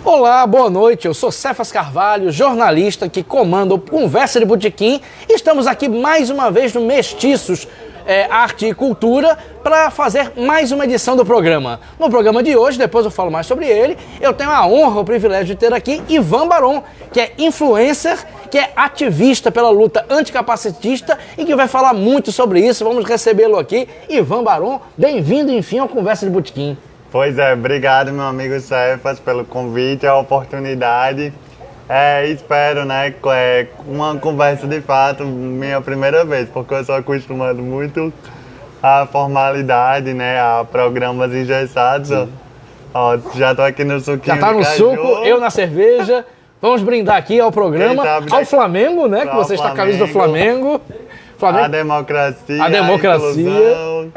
Olá, boa noite, eu sou Cefas Carvalho, jornalista que comanda o Conversa de Botequim. Estamos aqui mais uma vez no Mestiços Arte e Cultura para fazer mais uma edição do programa. No programa de hoje, depois eu falo mais sobre ele, eu tenho a honra, o privilégio de ter aqui Ivan Baron, que é influencer, que é ativista pela luta anticapacitista e que vai falar muito sobre isso. Vamos recebê-lo aqui. Ivan Baron, bem-vindo, enfim, ao Conversa de Botequim. Pois é, obrigado, meu amigo Cefas, pelo convite e a oportunidade. Espero, né, uma conversa de fato, minha primeira vez, porque eu sou acostumado muito à formalidade, né, a programas engessados. Ó, já tô aqui no suquinho. Já tá no suco, eu na cerveja. Vamos brindar aqui ao programa, ao Flamengo, né, que você está com a camisa do Flamengo. A democracia. A democracia.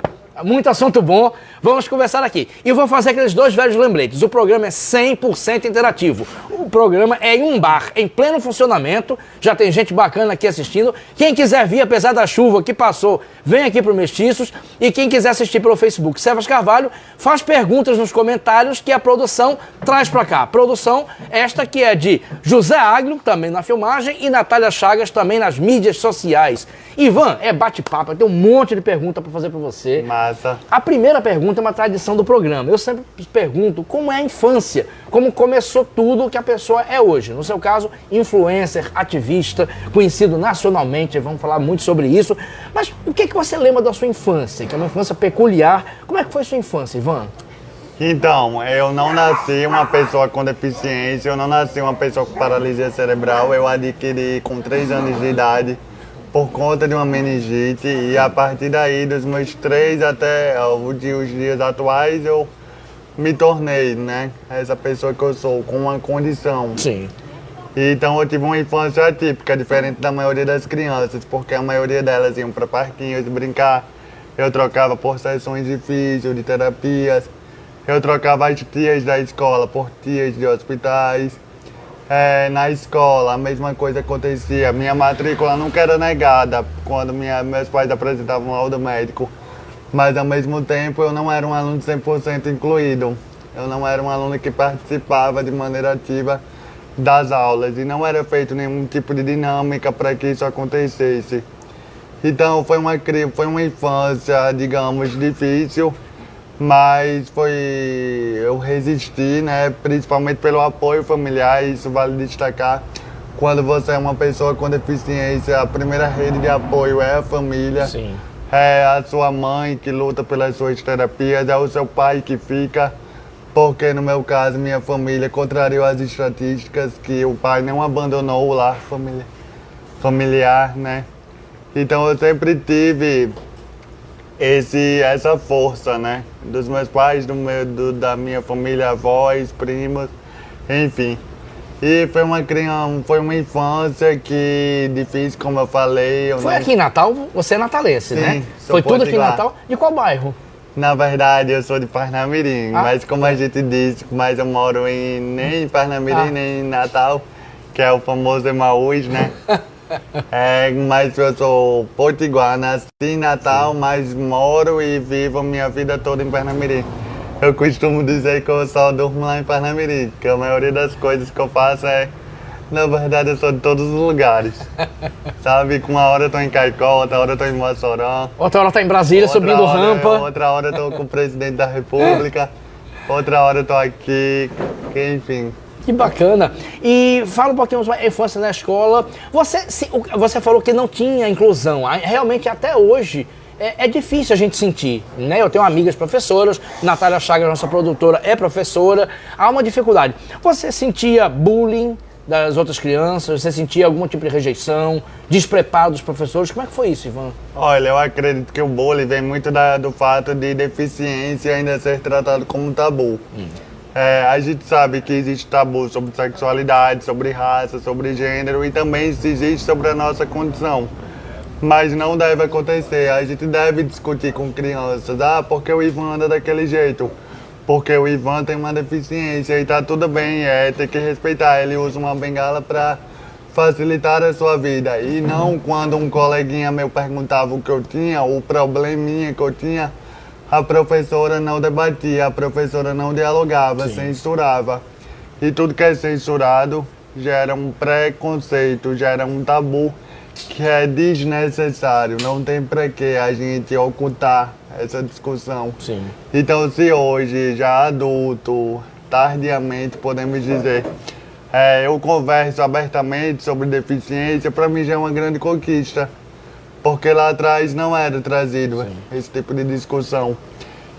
Muito assunto bom, vamos conversar aqui. E eu vou fazer aqueles dois velhos lembretes. O programa é 100% interativo. O programa é em um bar, em pleno funcionamento. Já tem gente bacana aqui assistindo. Quem quiser vir, apesar da chuva que passou, vem aqui pro Mestiços. E quem quiser assistir pelo Facebook, Cefas Carvalho, faz perguntas nos comentários que a produção traz pra cá. Produção esta que é de José Aglio, também na filmagem, e Natália Chagas, também nas mídias sociais. Ivan, é bate-papo, eu tenho um monte de perguntas pra fazer pra você. Massa. A primeira pergunta é uma tradição do programa. Eu sempre pergunto como é a infância, como começou tudo que a pessoa é hoje. No seu caso, influencer, ativista, conhecido nacionalmente, vamos falar muito sobre isso. Mas o que você lembra da sua infância, que é uma infância peculiar? Como é que foi a sua infância, Ivan? Então, eu não nasci uma pessoa com deficiência, eu não nasci uma pessoa com paralisia cerebral, eu adquiri com 3 anos de idade por conta de uma meningite, e a partir daí, dos meus 3 até os dias atuais, eu me tornei, né, essa pessoa que eu sou, com uma condição. Sim. Então eu tive uma infância atípica, diferente da maioria das crianças, porque a maioria delas iam para parquinhos brincar, eu trocava por sessões de físio, de terapias, eu trocava as tias da escola por tias de hospitais. Na escola, a mesma coisa acontecia. Minha matrícula nunca era negada quando meus pais apresentavam um laudo médico. Mas, ao mesmo tempo, eu não era um aluno 100% incluído. Eu não era um aluno que participava de maneira ativa das aulas. E não era feito nenhum tipo de dinâmica para que isso acontecesse. Então, foi uma infância, digamos, difícil. Mas eu resisti, né, principalmente pelo apoio familiar, isso vale destacar. Quando você é uma pessoa com deficiência, a primeira rede de apoio é a família. Sim. É a sua mãe que luta pelas suas terapias, é o seu pai que fica, porque no meu caso, minha família contrariou as estatísticas que o pai não abandonou o lar familiar, né. Então eu sempre tive essa força, né, dos meus pais, da minha família, avós, primos, enfim. E foi uma infância que difícil, como eu falei. Foi aqui em Natal? Você é natalense, Sim, né? sou Foi tudo aqui em potiguar. Natal? De qual bairro? Na verdade, eu sou de Parnamirim, mas como a gente disse, mas eu moro nem em Parnamirim, nem em Natal, que é o famoso Emaús, né? Mas eu sou potiguar, nasci em Natal, sim, mas moro e vivo a minha vida toda em Parnamirim. Eu costumo dizer que eu só durmo lá em Parnamirim, que a maioria das coisas que eu faço na verdade, eu sou de todos os lugares. Sabe, com uma hora eu tô em Caicó, outra hora eu tô em Mossoró. Outra hora tá em Brasília, subindo rampa. Outra hora eu tô com o presidente da República, outra hora eu tô aqui, enfim. Que bacana. E fala um pouquinho sobre a infância na escola. Você falou que não tinha inclusão. Realmente, até hoje, é difícil a gente sentir, né? Eu tenho amigas professoras, Natália Chagas, nossa produtora, é professora. Há uma dificuldade. Você sentia bullying das outras crianças? Você sentia algum tipo de rejeição, despreparo dos professores? Como é que foi isso, Ivan? Olha, eu acredito que o bullying vem muito do fato de deficiência ainda ser tratado como tabu. A gente sabe que existe tabu sobre sexualidade, sobre raça, sobre gênero, e também existe sobre a nossa condição. Mas não deve acontecer. A gente deve discutir com crianças. Porque o Ivan anda daquele jeito? Porque o Ivan tem uma deficiência e tá tudo bem, tem que respeitar. Ele usa uma bengala para facilitar a sua vida. E não quando um coleguinha meu perguntava o que eu tinha, o probleminha que eu tinha, a professora não debatia, a professora não dialogava, censurava. E tudo que é censurado gera um preconceito, gera um tabu que é desnecessário. Não tem pra que a gente ocultar essa discussão. Sim. Então, se hoje, já adulto, tardiamente, podemos dizer, eu converso abertamente sobre deficiência, para mim já é uma grande conquista. Porque lá atrás não era trazido esse tipo de discussão.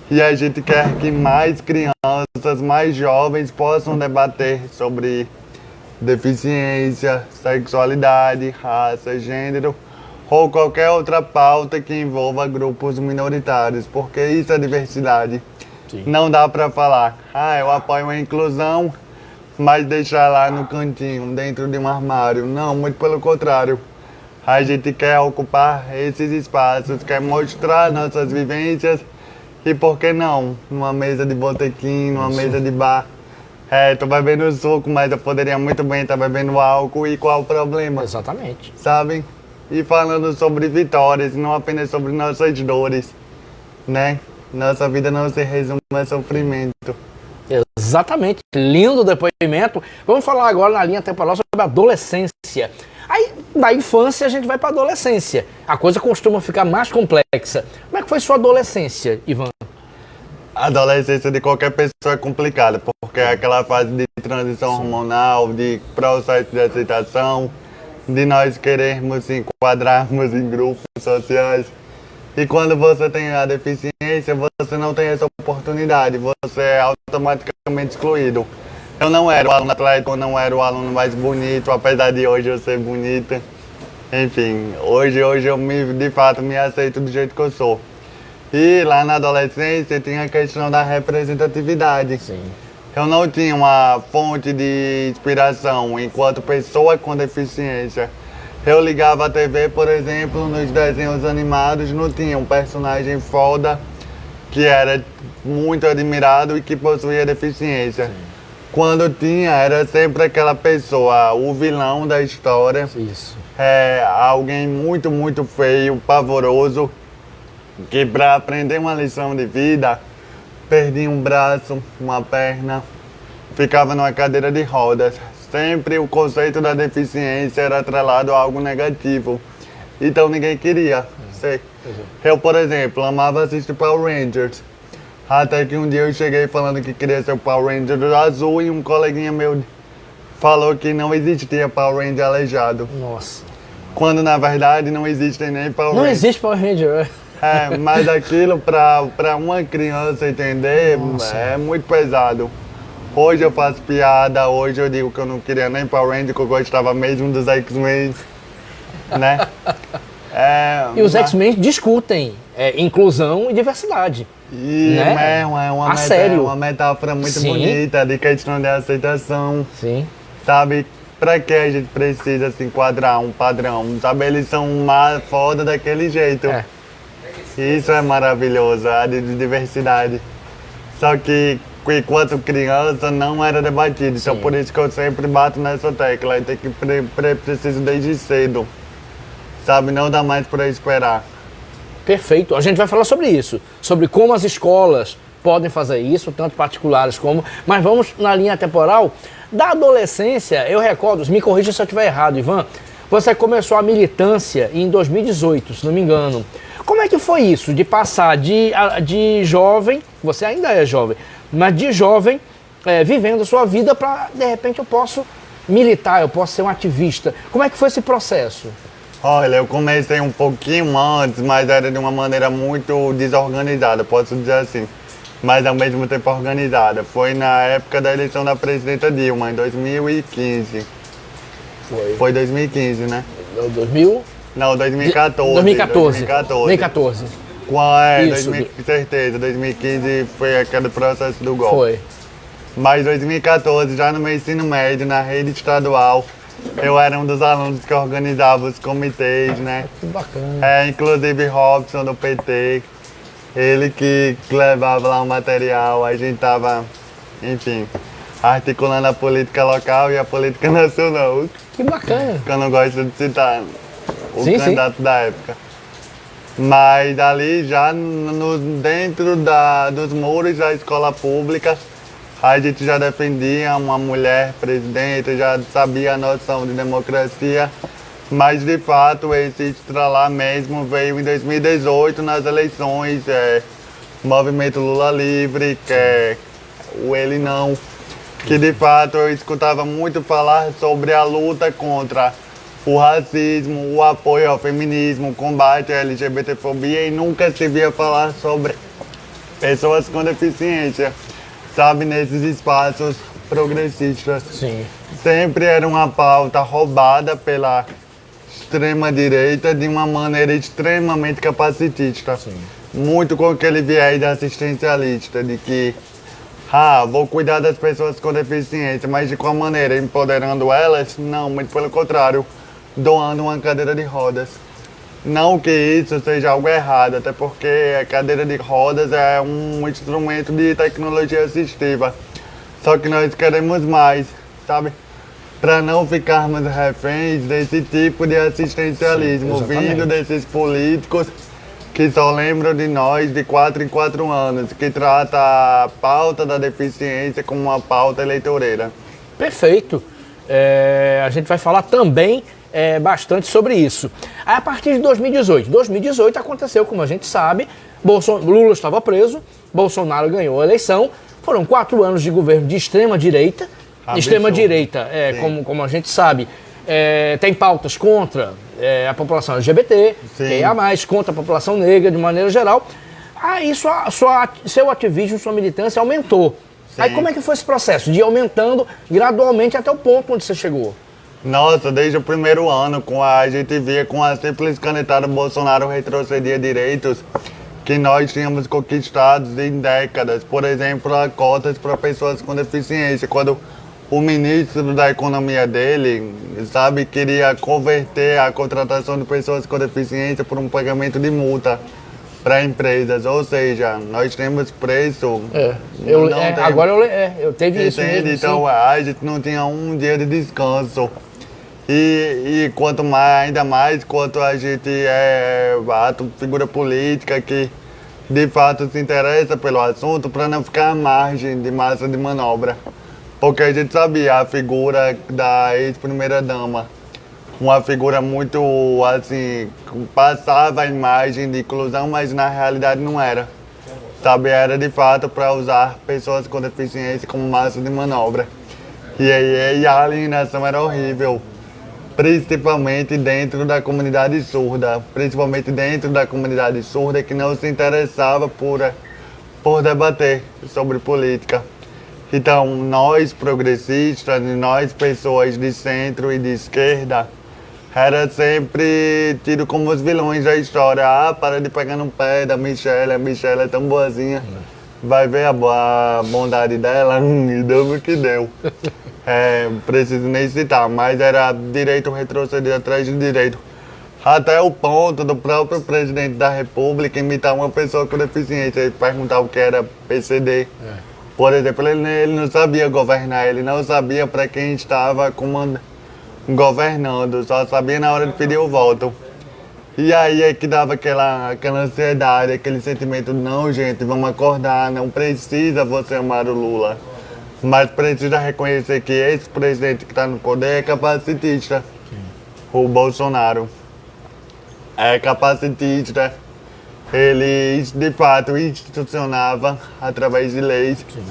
E a gente quer que mais crianças, mais jovens possam debater sobre deficiência, sexualidade, raça, gênero ou qualquer outra pauta que envolva grupos minoritários, porque isso é diversidade. Sim. Não dá para falar, eu apoio a inclusão, mas deixar lá no cantinho, dentro de um armário. Não, muito pelo contrário. A gente quer ocupar esses espaços, quer mostrar nossas vivências e, por que não, numa mesa de botequim, numa mesa de bar. Tô bebendo suco, mas eu poderia muito bem estar bebendo álcool, e qual o problema? Exatamente. Sabem? E falando sobre vitórias, não apenas sobre nossas dores, né? Nossa vida não se resume a sofrimento. Exatamente. Lindo depoimento. Vamos falar agora na linha temporal sobre a adolescência. Aí, da infância, a gente vai para a adolescência. A coisa costuma ficar mais complexa. Como é que foi sua adolescência, Ivan? A adolescência de qualquer pessoa é complicada, porque é aquela fase de transição hormonal, de processo de aceitação, de nós querermos se enquadrarmos em grupos sociais. E quando você tem a deficiência, você não tem essa oportunidade, você é automaticamente excluído. Eu não era o aluno atlético, eu não era o aluno mais bonito, apesar de hoje eu ser bonita. Enfim, hoje eu de fato me aceito do jeito que eu sou. E lá na adolescência tinha a questão da representatividade. Sim. Eu não tinha uma fonte de inspiração enquanto pessoa com deficiência. Eu ligava a TV, por exemplo, nos desenhos animados, não tinha um personagem foda que era muito admirado e que possuía deficiência. Sim. Quando tinha, era sempre aquela pessoa, o vilão da história. Isso. Alguém muito, muito feio, pavoroso, que para aprender uma lição de vida, perdia um braço, uma perna, ficava numa cadeira de rodas. Sempre o conceito da deficiência era atrelado a algo negativo. Então ninguém queria ser. Eu, por exemplo, amava assistir Power Rangers. Até que um dia eu cheguei falando que queria ser o Power Ranger azul e um coleguinha meu falou que não existia Power Ranger aleijado. Nossa. Quando na verdade não existem nem Power Ranger. Não existe Power Ranger. Mas aquilo para uma criança entender é muito pesado. Hoje eu faço piada, hoje eu digo que eu não queria nem Power Ranger, que eu gostava mesmo dos X-Men, né? E os X-Men discutem inclusão e diversidade. E né? é uma metáfora muito Sim. bonita de questão de aceitação. Sim. Sabe, pra que a gente precisa se enquadrar um padrão? Sabe, eles são uma foda daquele jeito. Isso é maravilhoso, a de diversidade. Só que enquanto criança não era debatido. Então por isso que eu sempre bato nessa tecla. Tem que preciso desde cedo. Sabe, não dá mais pra esperar. Perfeito. A gente vai falar sobre isso, sobre como as escolas podem fazer isso, tanto particulares como... Mas vamos na linha temporal da adolescência. Eu recordo, me corrija se eu estiver errado, Ivan, você começou a militância em 2018, se não me engano. Como é que foi isso, de passar de jovem, você ainda é jovem, mas de jovem, vivendo a sua vida para, de repente, eu posso militar, eu posso ser um ativista. Como é que foi esse processo? Olha, eu comecei um pouquinho antes, mas era de uma maneira muito desorganizada, posso dizer assim. Mas ao mesmo tempo organizada. Foi na época da eleição da presidenta Dilma, em 2015. Foi 2015, né? 2000? Não, 2014. 2014. Certeza, 2015 foi aquele processo do golpe. Foi. Mas 2014, já no meu ensino médio, na rede estadual, eu era um dos alunos que organizava os comitês, né? Que bacana. Inclusive Robson do PT, ele que levava lá o material, a gente tava, enfim, articulando a política local e a política nacional. Que bacana. Que eu não gosto de citar o candidato da época. Mas ali já dentro dos muros da escola pública, A gente já defendia uma mulher presidente, já sabia a noção de democracia, mas de fato esse estralar mesmo veio em 2018 nas eleições, Movimento Lula Livre, que é o Ele Não, que de fato eu escutava muito falar sobre a luta contra o racismo, o apoio ao feminismo, o combate à LGBTfobia e nunca se via falar sobre pessoas com deficiência, sabe, nesses espaços progressistas. Sim. Sempre era uma pauta roubada pela extrema-direita de uma maneira extremamente capacitista. Sim. Muito com aquele viés assistencialista de que vou cuidar das pessoas com deficiência, mas de qual maneira? Empoderando elas? Não, muito pelo contrário, doando uma cadeira de rodas. Não que isso seja algo errado, até porque a cadeira de rodas é um instrumento de tecnologia assistiva. Só que nós queremos mais, sabe? Para não ficarmos reféns desse tipo de assistencialismo, Sim, vindo desses políticos que só lembram de nós de 4 em 4 anos, que trata a pauta da deficiência como uma pauta eleitoreira. Perfeito. A gente vai falar também bastante sobre isso. Aí, a partir de 2018 aconteceu, como a gente sabe, Lula estava preso, Bolsonaro ganhou a eleição, foram 4 anos de governo de extrema-direita. Extrema-direita, como a gente sabe, tem pautas contra a população LGBT, contra a população negra de maneira geral. Aí seu ativismo, sua militância aumentou. Sim. Aí como é que foi esse processo de ir aumentando gradualmente até o ponto onde você chegou? Nossa, desde o primeiro ano, a gente via com a simples canetada Bolsonaro retrocedia direitos que nós tínhamos conquistado em décadas. Por exemplo, cotas para pessoas com deficiência. Quando o ministro da economia dele, sabe, queria converter a contratação de pessoas com deficiência por um pagamento de multa para empresas. Ou seja, nós temos preço. Agora eu teve isso mesmo. Então a gente não tinha um dia de descanso. E quanto mais, ainda mais quanto a gente figura política que de fato se interessa pelo assunto para não ficar à margem de massa de manobra. Porque a gente sabia a figura da ex-primeira-dama, uma figura muito, assim, passava a imagem de inclusão, mas na realidade não era. Sabe, era de fato para usar pessoas com deficiência como massa de manobra. E aí a alienação era horrível, principalmente dentro da comunidade surda, que não se interessava por debater sobre política. Então, nós progressistas, nós pessoas de centro e de esquerda, era sempre tido como os vilões da história. Para de pegar no pé da Michelle, a Michelle é tão boazinha. Vai ver a bondade dela, e deu o que deu. Preciso nem citar, mas era direito retrocedido atrás de direito. Até o ponto do próprio presidente da República imitar uma pessoa com deficiência e perguntar o que era PCD. Por exemplo, ele não sabia governar, ele não sabia para quem estava governando, só sabia na hora de pedir o voto. E aí é que dava aquela ansiedade, aquele sentimento, não gente, vamos acordar, não precisa você amar o Lula, mas precisa reconhecer que esse presidente que está no poder é capacitista. Sim. O Bolsonaro é capacitista. Ele, de fato, institucionava através de leis. Sim.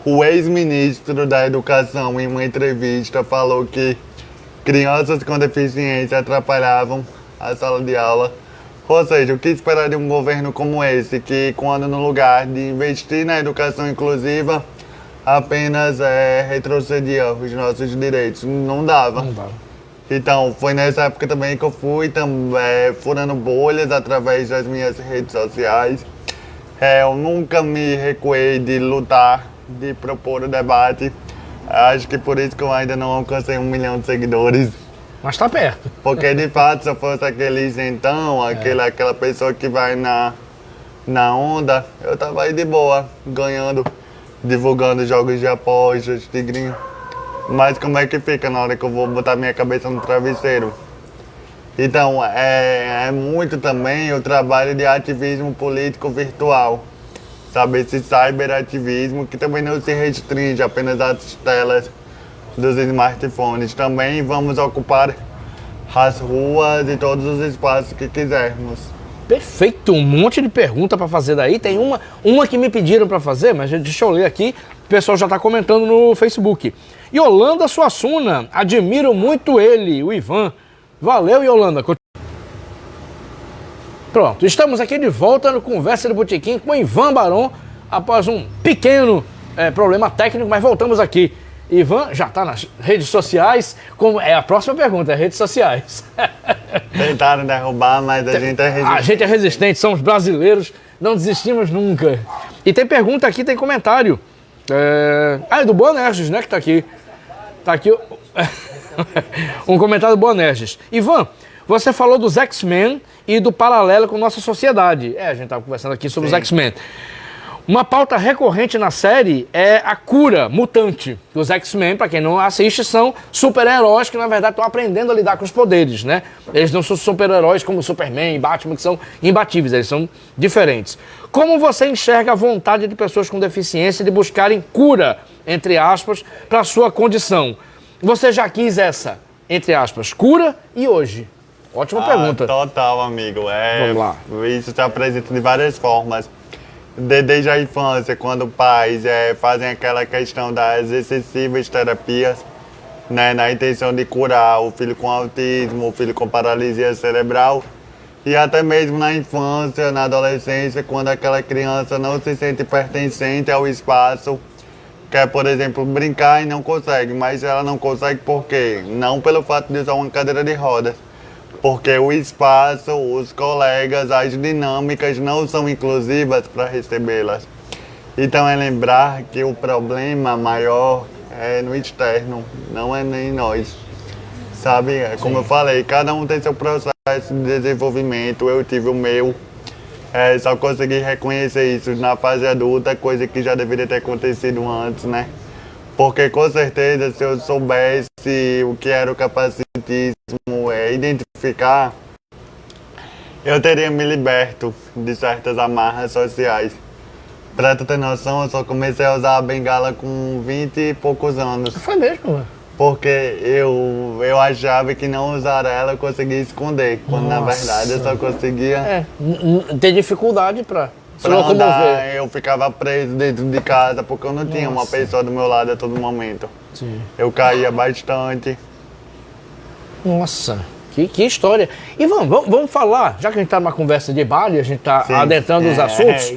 O ex-ministro da Educação, em uma entrevista, falou que crianças com deficiência atrapalhavam a sala de aula. Ou seja, o que esperar de um governo como esse, que quando no lugar de investir na educação inclusiva, apenas retrocedia os nossos direitos. Não dava. Não dava. Então, foi nessa época também que eu fui furando bolhas através das minhas redes sociais. Eu nunca me recuei de lutar, de propor o debate. Acho que por isso que eu ainda não alcancei 1 milhão de seguidores. Mas tá perto. Porque, de fato, se eu fosse aquele isentão, aquela pessoa que vai na onda, eu tava aí de boa, ganhando, divulgando jogos de apostas, tigrinho. Mas como é que fica na hora que eu vou botar minha cabeça no travesseiro? Então, é muito também o trabalho de ativismo político virtual, sabe? Esse cyberativismo que também não se restringe apenas às telas dos smartphones. Também vamos ocupar as ruas e todos os espaços que quisermos. Perfeito, um monte de pergunta para fazer daí. Tem uma que me pediram para fazer, mas deixa eu ler aqui. O pessoal já está comentando no Facebook. Yolanda Suassuna, admiro muito ele, o Ivan. Valeu, Yolanda. Pronto, estamos aqui de volta no Conversa de Botequim com o Ivan Barão, após um pequeno problema técnico, mas voltamos aqui. Ivan já está nas redes sociais, como é a próxima pergunta, redes sociais. Tentaram derrubar, mas a gente é resistente. A gente é resistente, somos brasileiros, não desistimos nunca. E tem pergunta aqui, tem comentário. É do Boanerges, né, que tá aqui. Tá aqui um comentário do Boanerges. Ivan, você falou dos X-Men e do paralelo com nossa sociedade. A gente tava conversando aqui sobre os X-Men. Uma pauta recorrente na série é a cura mutante. Os X-Men, para quem não assiste, são super-heróis que, na verdade, estão aprendendo a lidar com os poderes, né? Eles não são super-heróis como Superman e Batman, que são imbatíveis, eles são diferentes. Como você enxerga a vontade de pessoas com deficiência de buscarem cura, entre aspas, para a sua condição? Você já quis essa, entre aspas, cura e hoje? Ótima pergunta. Total, amigo. Vamos lá. Isso se apresenta de várias formas. Desde a infância, quando pais fazem aquela questão das excessivas terapias, né, na intenção de curar o filho com autismo, o filho com paralisia cerebral, e até mesmo na infância, na adolescência, quando aquela criança não se sente pertencente ao espaço, quer, por exemplo, brincar e não consegue, mas ela não consegue por quê? Não pelo fato de usar uma cadeira de rodas, porque o espaço, os colegas, as dinâmicas não são inclusivas para recebê-las. Então é lembrar que o problema maior é no externo, não é nem nós. Sabe, como eu falei, cada um tem seu processo de desenvolvimento, eu tive o meu. Só consegui reconhecer isso na fase adulta, coisa que já deveria ter acontecido antes, né? Porque com certeza, se eu soubesse o que era o capacitismo, identificar, eu teria me liberto de certas amarras sociais. Pra tu ter noção, eu só comecei a usar a bengala com 20 e poucos anos. Foi mesmo? Porque eu achava que não usar ela eu conseguia esconder, quando na verdade eu só conseguia... ter dificuldade pra se Pra locomover. andar, eu ficava preso dentro de casa porque eu não tinha uma pessoa do meu lado a todo momento. Sim. Eu caía bastante. Nossa, que história. E vamos falar, já que a gente está numa conversa de bar e a gente está adentrando os assuntos,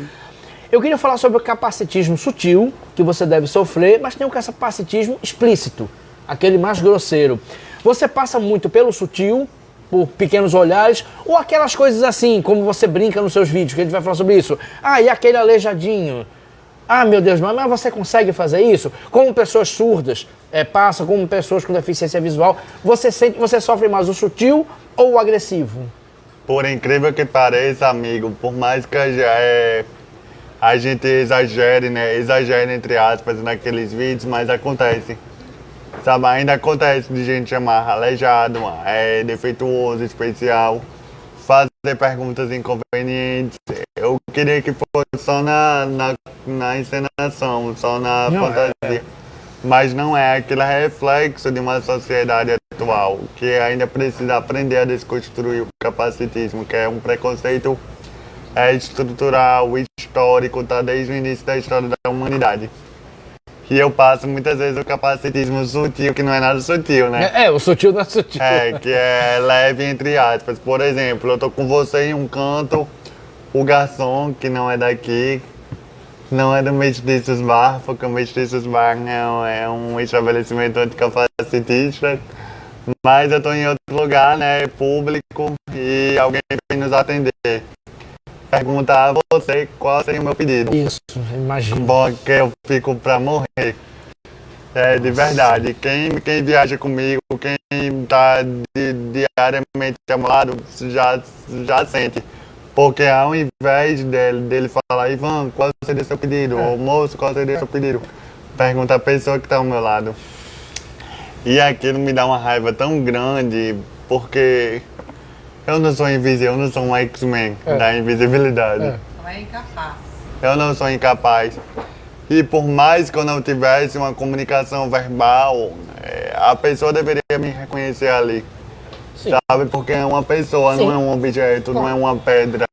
eu queria falar sobre o capacitismo sutil que você deve sofrer, mas tem o capacitismo explícito, aquele mais grosseiro. Você passa muito pelo sutil, por pequenos olhares, ou aquelas coisas assim, como você brinca nos seus vídeos, que a gente vai falar sobre isso. E aquele aleijadinho. Meu Deus, mas você consegue fazer isso? Como pessoas surdas passam, como pessoas com deficiência visual, você sofre mais o sutil ou o agressivo? Por incrível que pareça, amigo, por mais que a gente exagere, né? Exagere entre aspas naqueles vídeos, mas acontece. Sabe, ainda acontece de gente chamar aleijado, defeituoso, especial, fazer perguntas inconvenientes. Eu queria que fosse só na encenação, só na fantasia. Mas não é, aquilo é reflexo de uma sociedade atual, que ainda precisa aprender a desconstruir o capacitismo, que é um preconceito estrutural, histórico, tá desde o início da história da humanidade. E eu passo muitas vezes o capacitismo sutil, que não é nada sutil, né? O sutil não é sutil. Que é leve, entre aspas. Por exemplo, eu tô com você em um canto, o garçom, que não é daqui, não é do Mestiços Bar, porque o Mestiços Bar é um estabelecimento anticapacitista, mas eu tô em outro lugar, né, público, e alguém vem nos atender. Perguntar a você qual seria o meu pedido. Isso, imagina. Bom, que eu fico pra morrer. De verdade. Quem viaja comigo, quem tá diariamente ao meu lado, já sente. Porque ao invés dele falar, Ivan, qual seria seu pedido? Ou moço, qual seria seu pedido? Pergunta a pessoa que tá ao meu lado. E aquilo me dá uma raiva tão grande, porque eu não sou invisível, eu não sou um X-Men da invisibilidade. Não é incapaz. Eu não sou incapaz. E por mais que eu não tivesse uma comunicação verbal, a pessoa deveria me reconhecer ali. Sim. Sabe? Porque é uma pessoa, Sim. não é um objeto, não é uma pedra.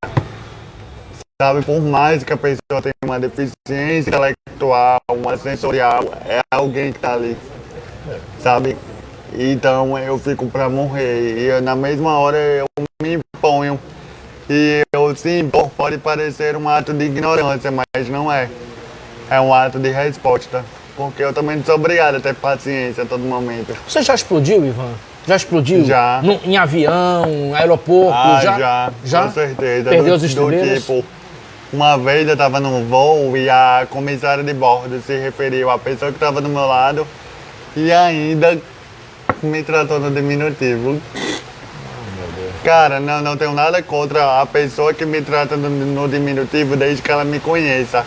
Sabe? Por mais que a pessoa tenha uma deficiência intelectual, uma sensorial, é alguém que está ali. Sabe? Então eu fico pra morrer. E na mesma hora eu me imponho. E eu sim, pode parecer um ato de ignorância, mas não é. É um ato de resposta. Porque eu também não sou obrigado a ter paciência a todo momento. Você já explodiu, Ivan? Já explodiu? Já. Em avião, aeroporto? Já, com certeza. Perdeu os estribeiros? Tipo, uma vez eu estava num voo e a comissária de bordo se referiu à pessoa que estava do meu lado e ainda me tratou no diminutivo. Cara, não tenho nada contra a pessoa que me trata no diminutivo desde que ela me conheça.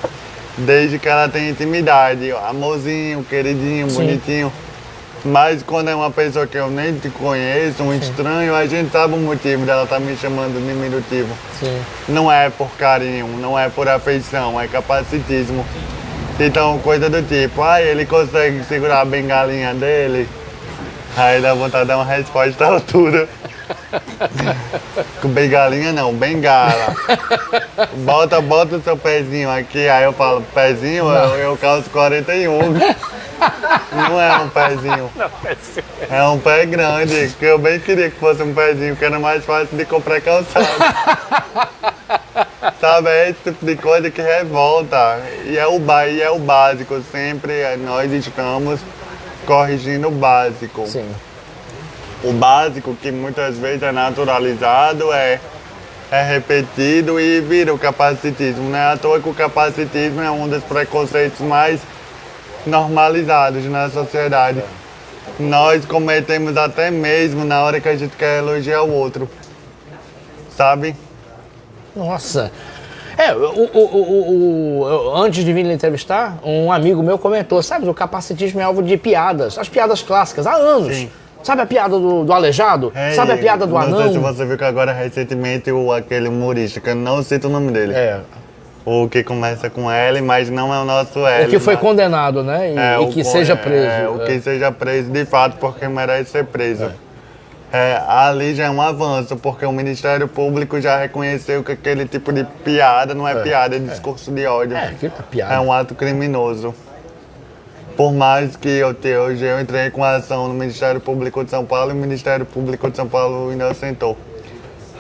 Desde que ela tenha intimidade. Amorzinho, queridinho, Sim. bonitinho. Mas quando é uma pessoa que eu nem te conheço, um estranho, a gente sabe o motivo dela estar me chamando de diminutivo. Sim. Não é por carinho, não é por afeição, é capacitismo. Então, coisa do tipo, ele consegue segurar a bengalinha dele, aí dá vontade de dar uma resposta à altura. Com bengalinha não, bengala. Bota o seu pezinho aqui, aí eu falo, pezinho, eu calço 41. Não é um pezinho. É um pé grande, que eu bem queria que fosse um pezinho, que era mais fácil de comprar calçado. Sabe, é esse tipo de coisa que revolta. E é o básico, sempre nós estamos corrigindo o básico. Sim. O básico, que muitas vezes é naturalizado, é repetido e vira o capacitismo. Não é à toa que o capacitismo é um dos preconceitos mais normalizados na sociedade. Nós cometemos até mesmo na hora que a gente quer elogiar o outro. Sabe? Nossa. Antes de vir lhe entrevistar, um amigo meu comentou, sabe, o capacitismo é alvo de piadas, as piadas clássicas, há anos. Sim. Sabe a piada do aleijado? Sabe a piada do não anão? Não sei se você viu que agora recentemente aquele humorista, que eu não cito o nome dele. O que começa com L, mas não é o nosso L. O que foi condenado, né? E que seja preso. O que seja preso de fato, porque merece ser preso. Ali já é um avanço, porque o Ministério Público já reconheceu que aquele tipo de piada não é piada, é discurso de ódio. Piada. É um ato criminoso. Por mais que hoje eu entrei com ação no Ministério Público de São Paulo e o Ministério Público de São Paulo inocentou.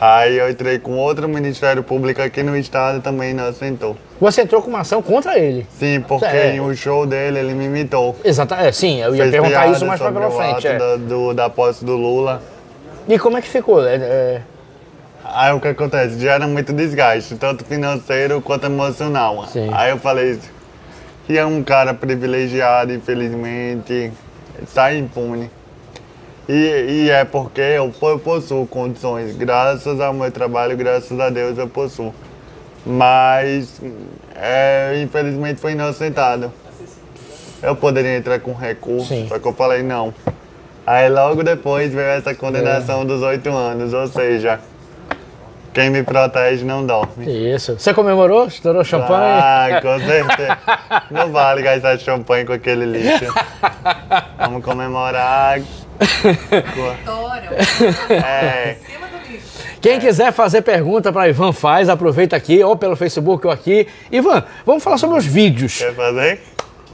Aí eu entrei com outro Ministério Público aqui no estado e também inocentou. Você entrou com uma ação contra ele? Sim, porque em um show dele ele me imitou. Exatamente, sim, eu ia perguntar isso mais pra frente. Da posse do Lula. E como é que ficou? Aí o que acontece? Gera muito desgaste, tanto financeiro quanto emocional. Sim. Aí eu falei, que é um cara privilegiado, infelizmente, sai impune. E é porque eu possuo condições, graças ao meu trabalho, graças a Deus eu possuo. Mas, infelizmente, foi inocentado. Eu poderia entrar com recurso, só que eu falei não. Aí logo depois veio essa condenação dos 8 anos, ou seja, quem me protege não dorme. Isso. Você comemorou? Estourou champanhe? Com certeza. Não vale gastar champanhe com aquele lixo. Vamos comemorar. Quem quiser fazer pergunta para Ivan faz, aproveita aqui, ou pelo Facebook ou aqui. Ivan, vamos falar sobre os vídeos. Quer fazer?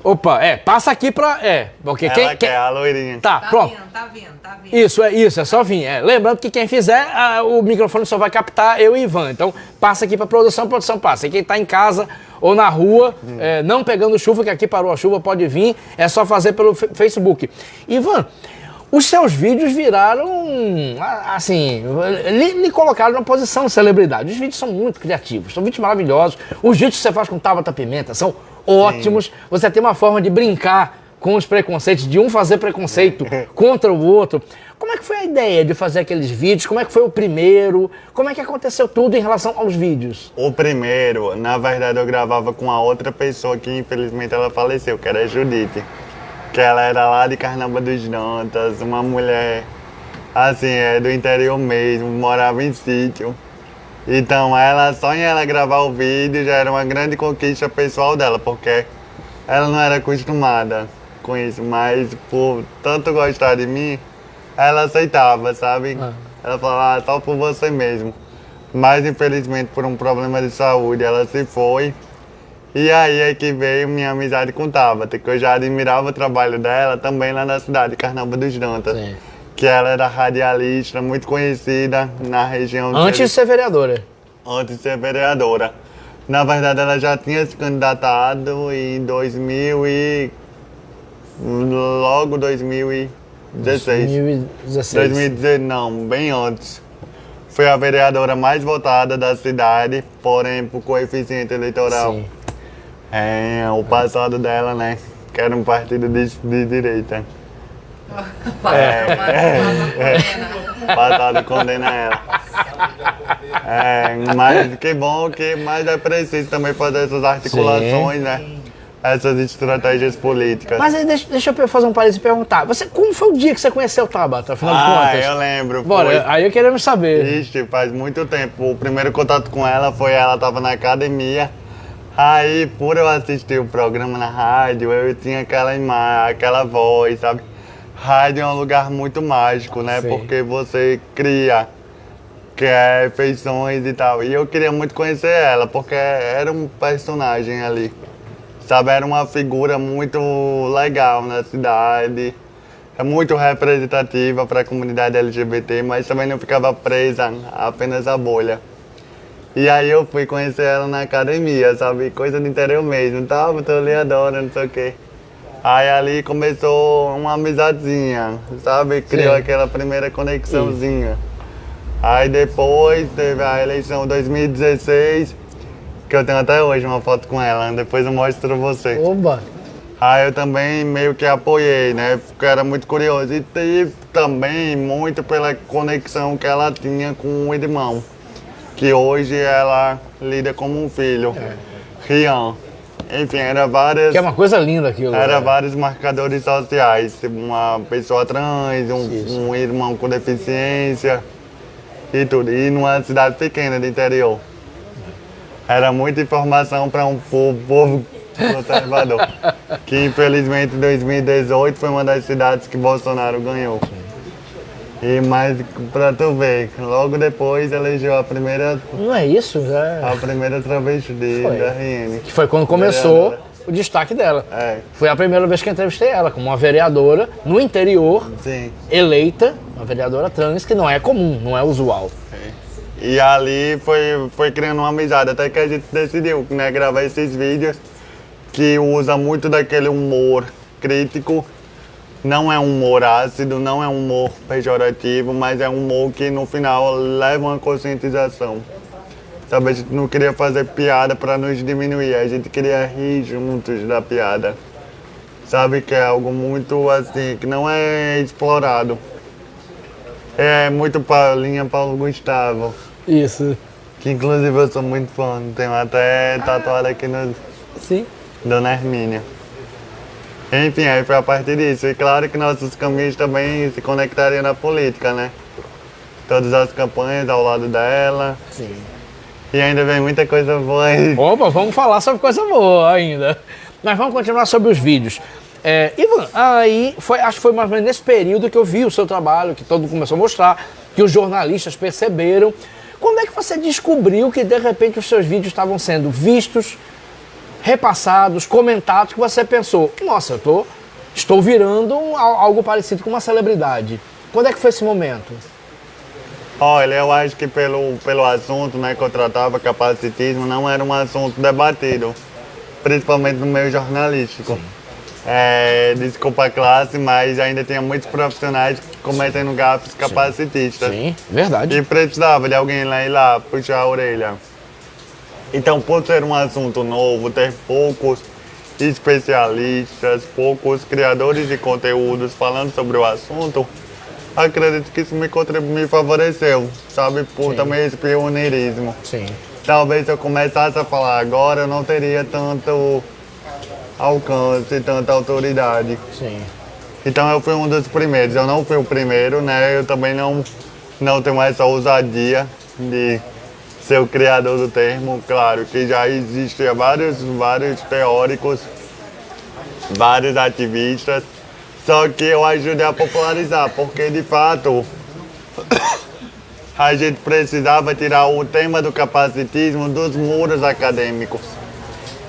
Opa, passa aqui pra... porque Ela quer, a loirinha. Tá pronto. Tá vindo. Isso, é só vir. Lembrando que quem fizer, o microfone só vai captar eu e Ivan. Então, passa aqui pra produção passa. E quem tá em casa ou na rua, não pegando chuva, que aqui parou a chuva, pode vir, é só fazer pelo Facebook. Ivan, os seus vídeos viraram, assim, lhe colocaram numa posição de celebridade. Os vídeos são muito criativos, são vídeos maravilhosos. Os vídeos que você faz com Tabata Pimenta são ótimos. Sim. Você tem uma forma de brincar com os preconceitos, de um fazer preconceito contra o outro. Como é que foi a ideia de fazer aqueles vídeos? Como é que foi o primeiro? Como é que aconteceu tudo em relação aos vídeos? O primeiro, na verdade, eu gravava com a outra pessoa que infelizmente ela faleceu, que era a Judite. Que ela era lá de Carnaúba dos Dantas, uma mulher, assim, do interior mesmo, morava em sítio. Então só em ela gravar o vídeo já era uma grande conquista pessoal dela, porque ela não era acostumada com isso, mas por tanto gostar de mim, ela aceitava, sabe? Ela falava, só por você mesmo. Mas infelizmente por um problema de saúde ela se foi. E aí é que veio minha amizade com Tabata, que eu já admirava o trabalho dela também lá na cidade de Carnaúba dos Dantas. Sim. Que ela era radialista, muito conhecida na região. Antes de ser vereadora. Antes de ser vereadora. Na verdade, ela já tinha se candidatado em 2000 e... logo 2016. 2016. 2016, não, bem antes. Foi a vereadora mais votada da cidade, porém por coeficiente eleitoral. Sim. É, o passado dela, né? Que era um partido de direita. Passado condena ela. Mas que bom que mais é preciso também fazer essas articulações, né? Essas estratégias políticas. Mas aí deixa eu fazer um parênteses e perguntar. Como foi o dia que você conheceu o Tabata, afinal de contas? Eu lembro. Bora, aí eu queremos saber. Ixi, faz muito tempo. O primeiro contato com ela foi ela tava na academia. Aí, por eu assistir o programa na rádio, eu tinha aquela imagem, aquela voz, sabe? Rádio é um lugar muito mágico, né? Sim. Porque você cria feições e tal. E eu queria muito conhecer ela, porque era um personagem ali. Sabe, era uma figura muito legal na cidade. É muito representativa para a comunidade LGBT, mas também não ficava presa apenas à bolha. E aí eu fui conhecer ela na academia, sabe? Coisa do interior mesmo. Tava, tô ali, adoro, não sei o quê. Aí ali começou uma amizadezinha, sabe? Criou aquela primeira conexãozinha. Aí depois teve a eleição 2016, que eu tenho até hoje uma foto com ela, depois eu mostro pra você. Oba! Aí eu também meio que apoiei, né? Porque eu era muito curioso. E também muito pela conexão que ela tinha com o irmão, que hoje ela lida como um filho, Rian. Enfim, era várias... Que é uma coisa linda aquilo. Era vários marcadores sociais, uma pessoa trans, um irmão com deficiência e tudo. E numa cidade pequena do interior. Era muita informação para um povo conservador. Que infelizmente em 2018 foi uma das cidades que Bolsonaro ganhou. Mas pra tu ver, logo depois elegeu a primeira... Não é isso? A primeira travesti da RN. Que foi quando começou o destaque dela. Foi a primeira vez que eu entrevistei ela, como uma vereadora no interior, eleita, uma vereadora trans, que não é comum, não é usual. E ali foi criando uma amizade, até que a gente decidiu, né, gravar esses vídeos que usa muito daquele humor crítico. Não é um humor ácido, não é um humor pejorativo, mas é um humor que no final leva uma conscientização. Sabe, a gente não queria fazer piada para nos diminuir, a gente queria rir juntos da piada. Sabe, que é algo muito assim, que não é explorado. É muito linha Paulo Gustavo. Isso. Que inclusive eu sou muito fã, tenho até tatuado aqui no... Sim. Dona Hermínia. Enfim, aí foi a partir disso. E claro que nossos caminhos também se conectariam na política, né? Todas as campanhas ao lado dela. Sim. E ainda vem muita coisa boa aí. Opa, vamos falar sobre coisa boa ainda. Mas vamos continuar sobre os vídeos. Ivan, aí acho que foi mais ou menos nesse período que eu vi o seu trabalho, que todo mundo começou a mostrar, que os jornalistas perceberam. Quando é que você descobriu que de repente os seus vídeos estavam sendo vistos, repassados, comentados, que você pensou, nossa, estou virando algo parecido com uma celebridade? Quando é que foi esse momento? Olha, eu acho que pelo assunto, né, que eu tratava, capacitismo, não era um assunto debatido, principalmente no meio jornalístico. Desculpa a classe, mas ainda tinha muitos profissionais cometendo gafes capacitistas. Sim, verdade. E precisava de alguém lá ir lá puxar a orelha. Então, por ser um assunto novo, ter poucos especialistas, poucos criadores de conteúdos falando sobre o assunto, acredito que isso me favoreceu, sabe? Por também esse pioneirismo. Sim. Talvez se eu começasse a falar agora, eu não teria tanto alcance, tanta autoridade. Sim. Então eu fui um dos primeiros. Eu não fui o primeiro, né? Eu também não tenho essa ousadia de ser o criador do termo, claro que já existiam vários teóricos, vários ativistas, só que eu ajudei a popularizar, porque de fato a gente precisava tirar o tema do capacitismo dos muros acadêmicos.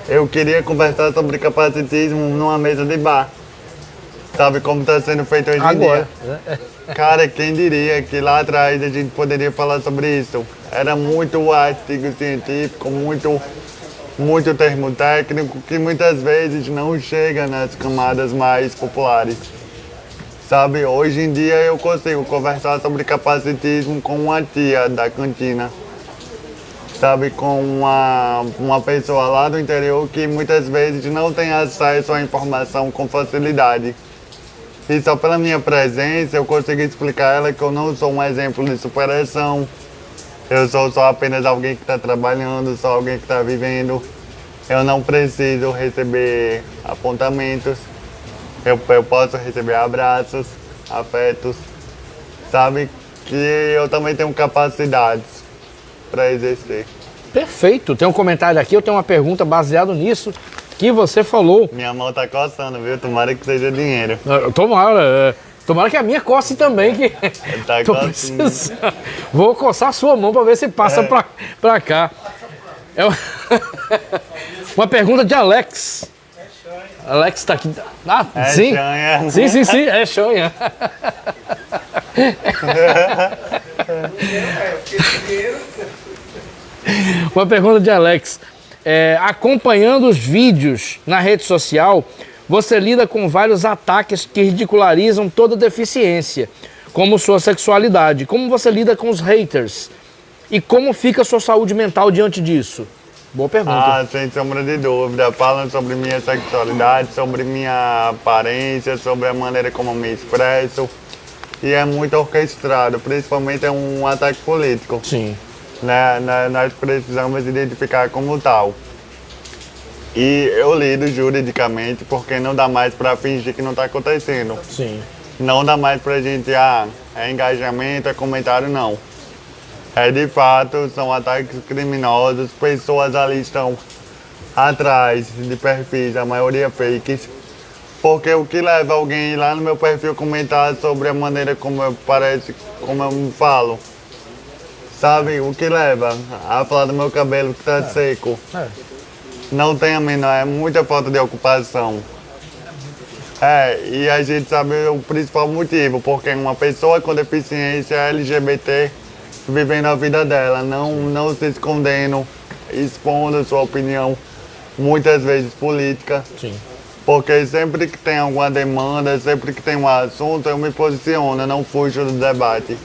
Eu queria conversar sobre capacitismo numa mesa de bar. Sabe como está sendo feito hoje em dia? Cara, quem diria que lá atrás a gente poderia falar sobre isso? Era muito artigo científico, muito termo técnico, que muitas vezes não chega nas camadas mais populares. Sabe, hoje em dia eu consigo conversar sobre capacitismo com uma tia da cantina. Sabe, com uma pessoa lá do interior que muitas vezes não tem acesso à informação com facilidade. E só pela minha presença eu consigo explicar a ela que eu não sou um exemplo de superação. Eu sou só apenas alguém que está trabalhando, só alguém que está vivendo. Eu não preciso receber apontamentos. Eu posso receber abraços, afetos. Sabe que eu também tenho capacidades para exercer. Perfeito. Tem um comentário aqui, eu tenho uma pergunta baseada nisso que você falou. Minha mão tá coçando, viu? Tomara que seja dinheiro. Tomara que a minha coce também, que Tá tô coçando. precisando. Vou coçar a sua mão para ver se passa pra cá. É uma pergunta de Alex. Alex tá aqui. Ah, É sim. chanha. Sim, é chanha. Uma pergunta de Alex. Acompanhando os vídeos na rede social, você lida com vários ataques que ridicularizam toda deficiência, como sua sexualidade. Como você lida com os haters? E como fica a sua saúde mental diante disso? Boa pergunta. Ah, sem sombra de dúvida. Falam sobre minha sexualidade, sobre minha aparência, sobre a maneira como eu me expresso. E é muito orquestrado, principalmente é um ataque político. Sim. Nós precisamos identificar como tal. E eu lido juridicamente porque não dá mais para fingir que não está acontecendo. Sim. Não dá mais pra gente, é engajamento, é comentário, não. É de fato, são ataques criminosos, pessoas ali estão atrás de perfis, a maioria fakes. Porque o que leva alguém lá no meu perfil comentar sobre a maneira como eu me falo? Sabe, o que leva? A falar do meu cabelo que tá seco. Não tem a menor, é muita falta de ocupação. E a gente sabe o principal motivo, porque uma pessoa com deficiência LGBT vivendo a vida dela, não se escondendo, expondo sua opinião, muitas vezes política. Sim. Porque sempre que tem alguma demanda, sempre que tem um assunto, eu me posiciono, não fujo do debate.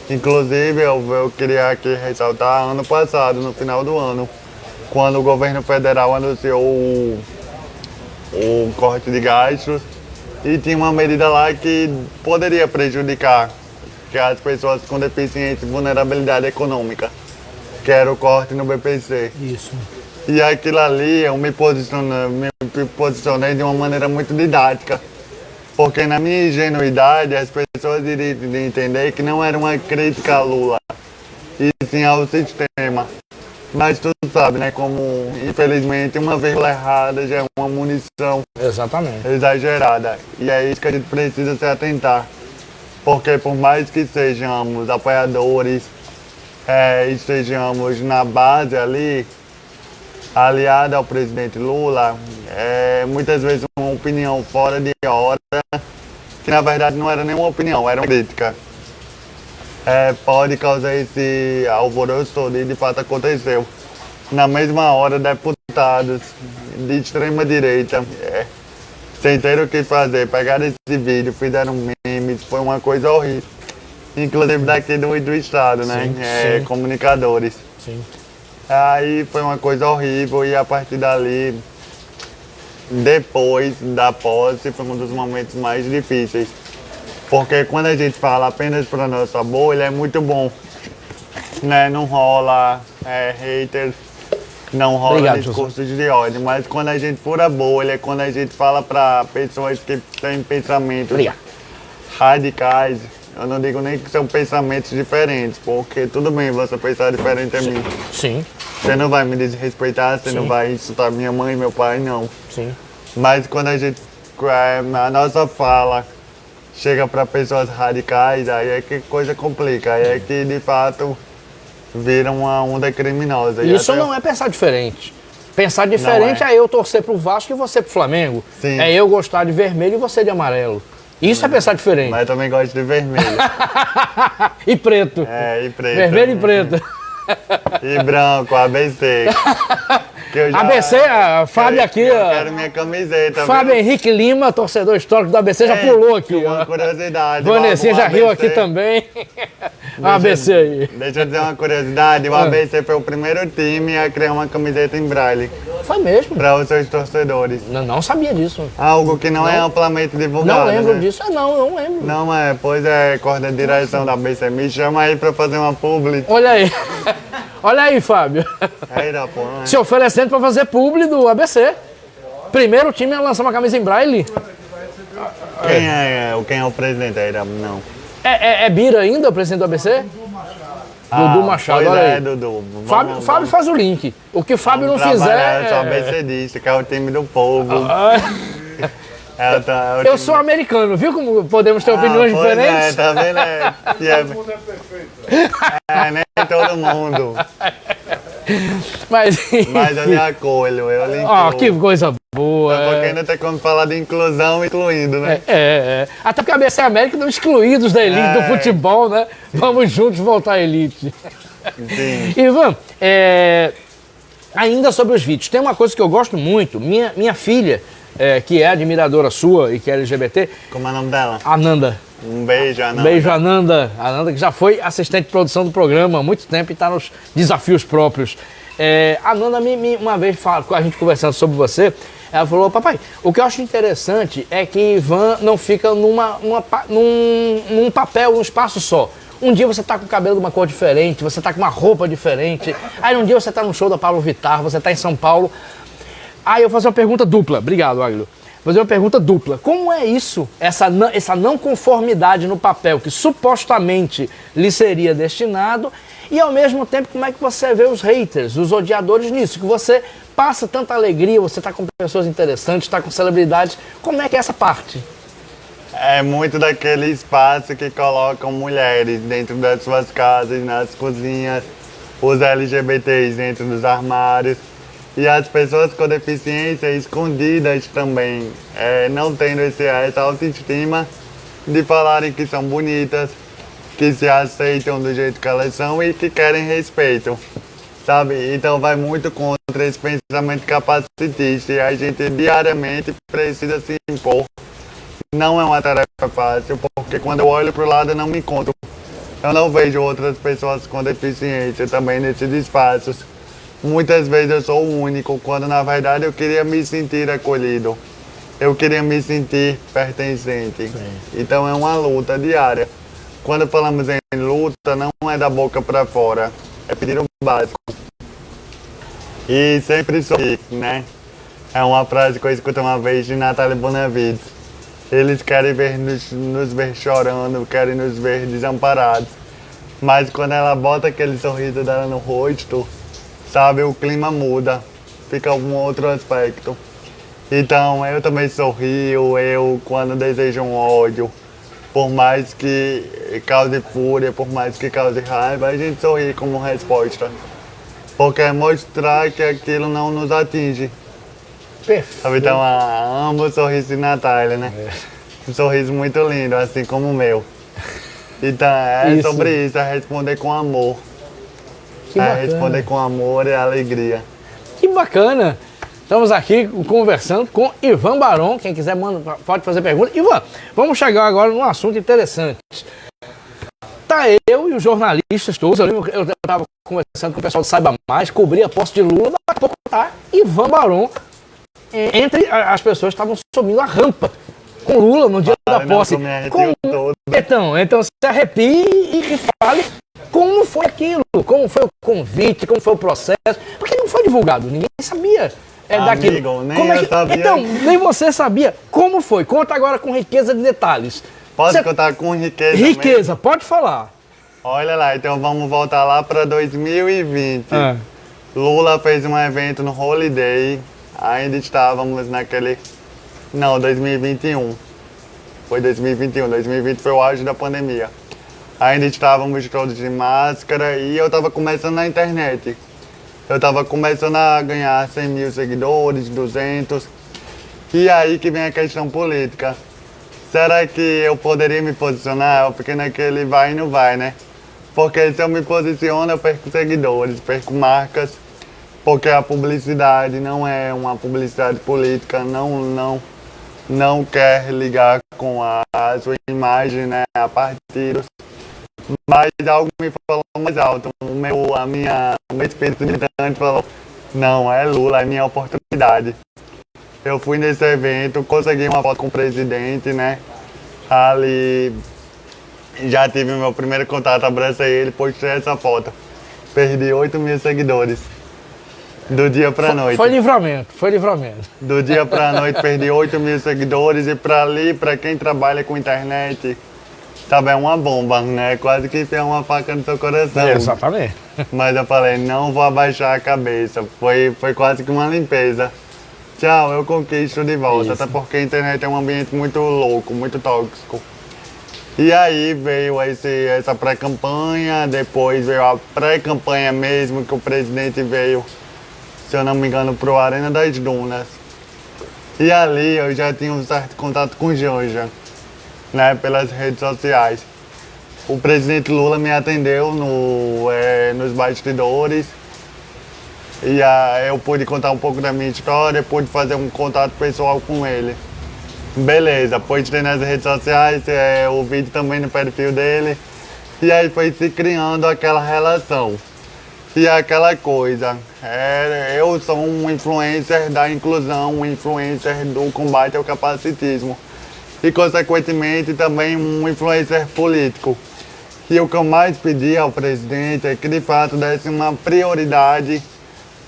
Inclusive, eu queria aqui ressaltar, ano passado, no final do ano, quando o governo federal anunciou o corte de gastos, e tinha uma medida lá que poderia prejudicar que as pessoas com deficiência e vulnerabilidade econômica, que era o corte no BPC. Isso. E aquilo ali eu me posicionei de uma maneira muito didática, porque na minha ingenuidade as pessoas iriam entender que não era uma crítica a Lula, e sim ao sistema. Mas tu sabe, né, como infelizmente uma vírgula errada já é uma munição Exatamente. exagerada. E é isso que a gente precisa se atentar. Porque por mais que sejamos apoiadores, estejamos na base ali, aliado ao presidente Lula, muitas vezes uma opinião fora de hora, que na verdade não era nenhuma opinião, era uma crítica. Pode causar esse alvoroço todo e de fato aconteceu. Na mesma hora, deputados de extrema direita, sem ter o que fazer, pegaram esse vídeo, fizeram memes, foi uma coisa horrível. Inclusive daqui do estado, né? Sim. Comunicadores. Sim. Aí foi uma coisa horrível e a partir dali, depois da posse, foi um dos momentos mais difíceis. Porque quando a gente fala apenas para nossa bolha, é muito bom. Né? Não rola haters, não rola Obrigado, discursos de ódio. Mas quando a gente fura bolha, quando a gente fala para pessoas que têm pensamentos Obrigado. radicais, Eu não digo nem que são pensamentos diferentes, porque tudo bem você pensar diferente a mim. Sim, Você não vai me desrespeitar, você não Sim. vai insultar minha mãe, meu pai, não. sim. Mas quando a nossa fala chega para pessoas radicais, aí é que coisa complica, aí é que de fato vira uma onda criminosa. E Isso até- não é pensar diferente. Pensar diferente Não é eu torcer pro Vasco e você pro Flamengo. Sim. É eu gostar de vermelho e você de amarelo. Isso é pensar diferente. Mas eu também gosto de vermelho. E preto. É, e preto. Vermelho e preto. E branco, ABC. Que eu ABC, a Fábio aqui, Eu ó. quero minha camiseta. Fábio viu? Henrique Lima, torcedor histórico do ABC, já É, pulou aqui. Uma Ó. curiosidade. Vanessinha o já riu ABC aqui também. O ABC aí. Deixa eu dizer uma curiosidade. O ABC foi o primeiro time a criar uma camiseta em braille Foi mesmo? para os seus torcedores. Não sabia disso. Algo que não é amplamente divulgado. Não lembro né? disso. Não lembro. Não é, pois é, corda de direção da ABC. Me chama aí pra fazer uma publi. Olha aí. Olha aí, Fábio. Aí dá pô, né? Se oferecendo para fazer publi do ABC. Primeiro time a lançar uma camisa em braille. Quem é o presidente aí? Não. É Bira ainda, o presidente do ABC? Dudu Machado, pois olha é, aí. Dudu. Fábio faz o link. O que Fábio não trabalhar, fizer. Eu sou ABCdista, que é o time do povo. É o Eu sou americano, viu como podemos ter opiniões pois diferentes? É, tá vendo? Nem todo mundo. Mas Mas eu lhe acolho, eu lhe Ó, incluo. que coisa boa. Porque ainda tem como falar de inclusão, incluindo, né? Até porque a ABC América estão excluídos da elite do futebol, né? Vamos juntos voltar à elite. Sim. Ivan, ainda sobre os vídeos, tem uma coisa que eu gosto muito. Minha filha, que é admiradora sua e que é LGBT, Como é o nome dela? Ananda. Um beijo, Ana. Beijo, Ananda. Ananda, que já foi assistente de produção do programa há muito tempo e está nos desafios próprios. Ananda, uma vez, com a gente conversando sobre você, ela falou: papai, o que eu acho interessante é que Ivan não fica num papel, num espaço só. Um dia você tá com o cabelo de uma cor diferente, você tá com uma roupa diferente. Aí um dia você tá no show da Pablo Vittar, você tá em São Paulo. Aí eu vou fazer uma pergunta dupla. Obrigado, Águilo. Vou fazer uma pergunta dupla. Como é isso, essa não conformidade no papel que supostamente lhe seria destinado, e ao mesmo tempo como é que você vê os haters, os odiadores nisso? Que você passa tanta alegria, você está com pessoas interessantes, está com celebridades. Como é que é essa parte? É muito daquele espaço que colocam mulheres dentro das suas casas, nas cozinhas, os LGBTs dentro dos armários. E as pessoas com deficiência escondidas também, não tendo essa autoestima de falarem que são bonitas, que se aceitam do jeito que elas são e que querem respeito, sabe? Então vai muito contra esse pensamento capacitista e a gente diariamente precisa se impor. Não é uma tarefa fácil, porque quando eu olho para o lado eu não me encontro. Eu não vejo outras pessoas com deficiência também nesses espaços. Muitas vezes eu sou o único, quando na verdade eu queria me sentir acolhido. Eu queria me sentir pertencente. Sim. Então é uma luta diária. Quando falamos em luta, não é da boca para fora, é pedir o básico. E sempre sorrir, né? É uma frase que eu escutei uma vez de Natália Bonavides. Eles querem nos ver chorando, querem nos ver desamparados. Mas quando ela bota aquele sorriso dela no rosto, sabe, o clima muda, fica um outro aspecto. Então eu também sorrio, quando desejo um ódio, por mais que cause fúria, por mais que cause raiva, a gente sorri como resposta. Porque é mostrar que aquilo não nos atinge. Perfeito. Então amo o sorriso de Natália, né? Um sorriso muito lindo, assim como o meu. Então Isso. Sobre isso, é responder com amor. Que bacana. Responder com amor e alegria. Que bacana! Estamos aqui conversando com Ivan Barão. Quem quiser pode fazer pergunta. Ivan, vamos chegar agora num assunto interessante. Tá eu e os jornalistas todos, eu estava conversando com o pessoal do Saiba Mais, cobri a posse de Lula, daqui a pouco tá Ivan Barão. Entre as pessoas que estavam subindo a rampa com Lula no dia da posse. Então se arrepie e fale como foi aquilo, como foi o convite, como foi o processo, porque não foi divulgado, ninguém sabia daquilo. Amigo, nem eu sabia. Então, nem você sabia. Como foi? Conta agora com riqueza de detalhes. Posso contar com riqueza Riqueza, pode falar. Olha lá, então vamos voltar lá para 2020. Lula fez um evento no Holiday, ainda estávamos naquele... Não, 2021. Foi 2021, 2020 foi o auge da pandemia. Ainda estávamos todos de máscara e eu estava começando na internet. Eu estava começando a ganhar 100 mil seguidores, 200. E aí que vem a questão política. Será que eu poderia me posicionar? Eu fiquei naquele vai e não vai, né? Porque se eu me posiciono, eu perco seguidores, perco marcas. Porque a publicidade não é uma publicidade política, não quer ligar com a sua imagem, né, a partidos. Mas algo me falou mais alto. O meu espírito militante falou, não, é Lula, é minha oportunidade. Eu fui nesse evento, consegui uma foto com o presidente, né? Ali já tive meu primeiro contato, abracei ele, postei essa foto. Perdi 8 mil seguidores. Do dia pra noite. Foi livramento, foi livramento. Do dia pra noite perdi 8 mil seguidores e pra quem trabalha com internet, sabe, é uma bomba, né? Quase que enfiar uma faca no seu coração. Exatamente. Mas eu falei, não vou abaixar a cabeça. Foi quase que uma limpeza. Tchau, eu conquisto de volta. Isso. Até porque a internet é um ambiente muito louco, muito tóxico. E aí veio essa pré-campanha, depois veio a pré-campanha mesmo, que o presidente veio, se eu não me engano, pro Arena das Dunas. E ali eu já tinha um certo contato com o Janja, né, pelas redes sociais. O presidente Lula me atendeu nos bastidores. E eu pude contar um pouco da minha história, pude fazer um contato pessoal com ele. Beleza, postei nas redes sociais, o vídeo também no perfil dele. E aí foi se criando aquela relação. E aquela coisa, eu sou um influencer da inclusão, um influencer do combate ao capacitismo. E consequentemente também um influencer político. E o que eu mais pedi ao presidente é que de fato desse uma prioridade,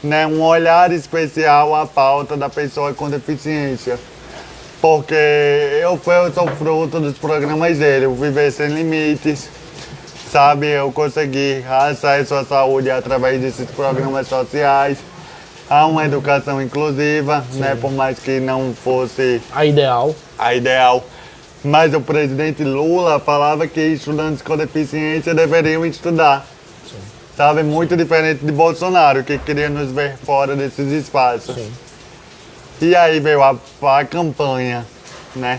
né, um olhar especial à pauta da pessoa com deficiência. Porque eu sou fruto dos programas dele, o Viver Sem Limites, sabe? Eu consegui acesso à saúde através desses programas sociais, a uma educação inclusiva, né, por mais que não fosse a ideal. Mas o presidente Lula falava que estudantes com deficiência deveriam estudar. Sabe, muito diferente de Bolsonaro, que queria nos ver fora desses espaços. Sim. E aí veio a campanha, né?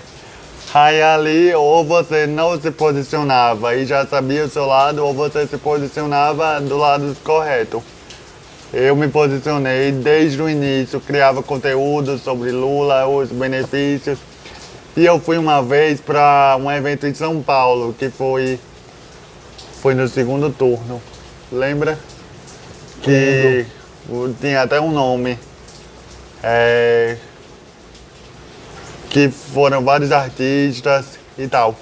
Aí ali, ou você não se posicionava e já sabia o seu lado, ou você se posicionava do lado correto. Eu me posicionei desde o início, criava conteúdo sobre Lula, os benefícios. E eu fui uma vez para um evento em São Paulo, que foi no segundo turno. Lembra? Que tinha até um nome. Que foram vários artistas e tal.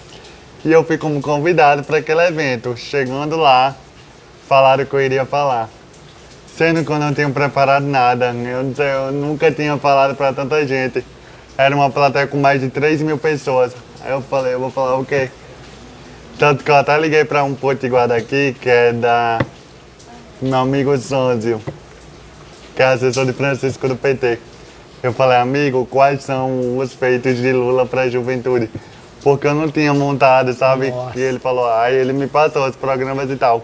E eu fui como convidado para aquele evento. Chegando lá, falaram que eu iria falar. Sendo que eu não tinha preparado nada. Eu nunca tinha falado para tanta gente. Era uma plateia com mais de 3 mil pessoas. Aí eu falei, eu vou falar o quê? Tanto que eu até liguei para um potiguar daqui, que é da meu amigo Sonzio, que é assessor de Francisco do PT. Eu falei, amigo, quais são os feitos de Lula para a juventude? Porque eu não tinha montado, sabe? Nossa. E ele falou, aí ele me passou os programas e tal.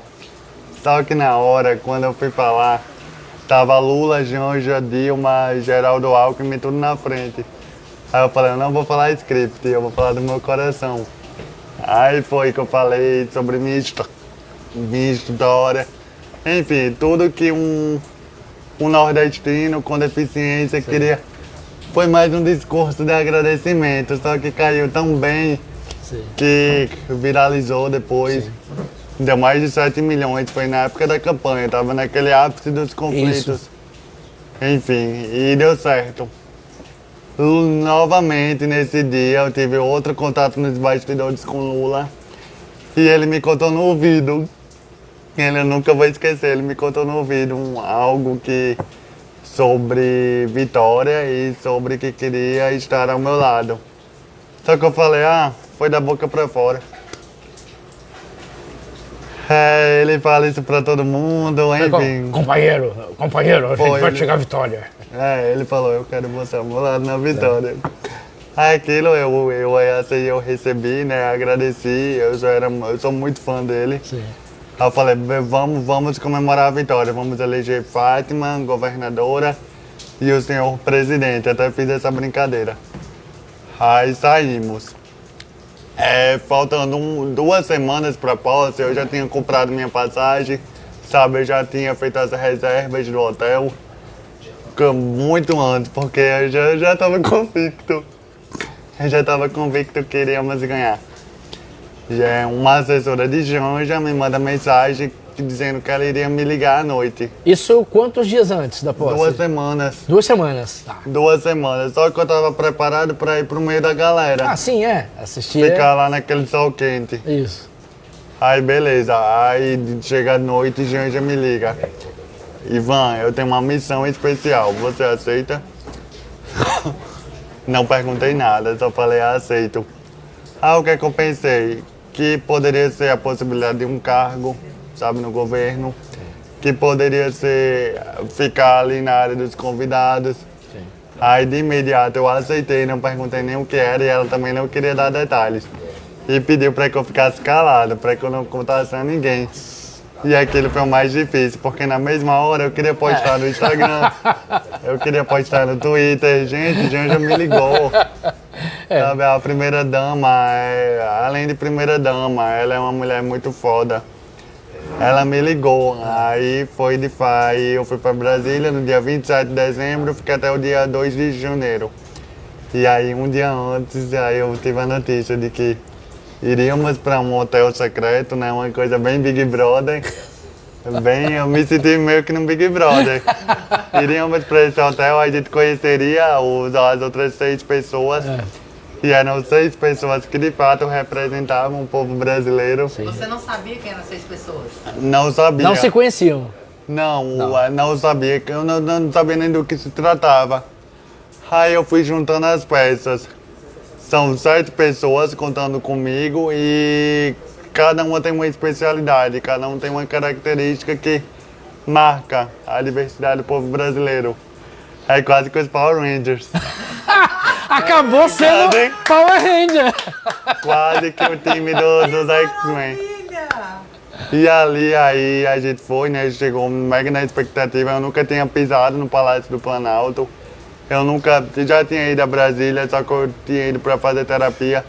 Só que na hora, quando eu fui falar, tava Lula, Janja, Dilma, Geraldo Alckmin, tudo na frente. Aí eu falei, eu não vou falar script, eu vou falar do meu coração. Aí foi que eu falei sobre minha história. Enfim, tudo que um nordestino com deficiência queria. Foi mais um discurso de agradecimento, só que caiu tão bem. Sim. Que viralizou depois. Sim. Deu mais de 7 milhões, foi na época da campanha, tava naquele ápice dos conflitos. Isso. Enfim, e deu certo. Novamente, nesse dia, eu tive outro contato nos bastidores com Lula. E ele me contou no ouvido. Eu nunca vou esquecer, ele me contou no ouvido algo sobre Vitória e sobre que queria estar ao meu lado. Só que eu falei, foi da boca pra fora. É, ele fala isso pra todo mundo, enfim. Companheiro, a gente vai chegar à vitória. É, ele falou, eu quero você ao meu lado na vitória. Aí aquilo eu recebi, né, agradeci, eu sou muito fã dele. Sim. Aí eu falei, vamos comemorar a vitória, vamos eleger Fátima, governadora, e o senhor presidente, até fiz essa brincadeira. Aí saímos. Faltando 2 semanas para a posse, eu já tinha comprado minha passagem, sabe? Eu já tinha feito as reservas do hotel, muito antes, porque eu já estava convicto. Eu já estava convicto que iríamos ganhar. Já uma assessora de Janja me manda mensagem dizendo que ela iria me ligar à noite. Isso quantos dias antes da posse? 2 semanas. 2 semanas. Tá. 2 semanas. Só que eu estava preparado para ir pro meio da galera. Ah, sim, assistir. Ficar lá naquele sol quente. Isso. Aí beleza, aí chega a noite e Janja me liga. Ivan, eu tenho uma missão especial, você aceita? Não perguntei nada, só falei aceito. O que é que eu pensei? Que poderia ser a possibilidade de um cargo, sabe, no governo. Que poderia ser ficar ali na área dos convidados. Sim. Aí de imediato eu aceitei, não perguntei nem o que era e ela também não queria dar detalhes. E pediu para que eu ficasse calado, para que eu não contasse a ninguém. E aquilo foi o mais difícil, porque na mesma hora eu queria postar no Instagram, eu queria postar no Twitter. Gente, Janja me ligou. Sabe, a primeira dama, além de primeira dama, ela é uma mulher muito foda. Ela me ligou, aí foi de fato, eu fui para Brasília no dia 27 de dezembro, fiquei até o dia 2 de janeiro. E aí um dia antes, aí eu tive a notícia de que iríamos para um hotel secreto, né? Uma coisa bem Big Brother. Eu me senti meio que no Big Brother. Iríamos para esse hotel, a gente conheceria as outras 6 pessoas. E eram 6 pessoas que de fato representavam o povo brasileiro. Sim. Você não sabia quem eram 6 pessoas? Não sabia. Não se conheciam? Não sabia, eu não sabia nem do que se tratava. Aí eu fui juntando as peças. São 7 pessoas contando comigo e cada uma tem uma especialidade, cada um tem uma característica que marca a diversidade do povo brasileiro. É quase que os Power Rangers. Acabou sendo Power Ranger. Quase que o time dos X-Men. E ali aí a gente foi, né? Chegou mega na expectativa. Eu nunca tinha pisado no Palácio do Planalto. Eu já tinha ido a Brasília, só que eu tinha ido para fazer terapia.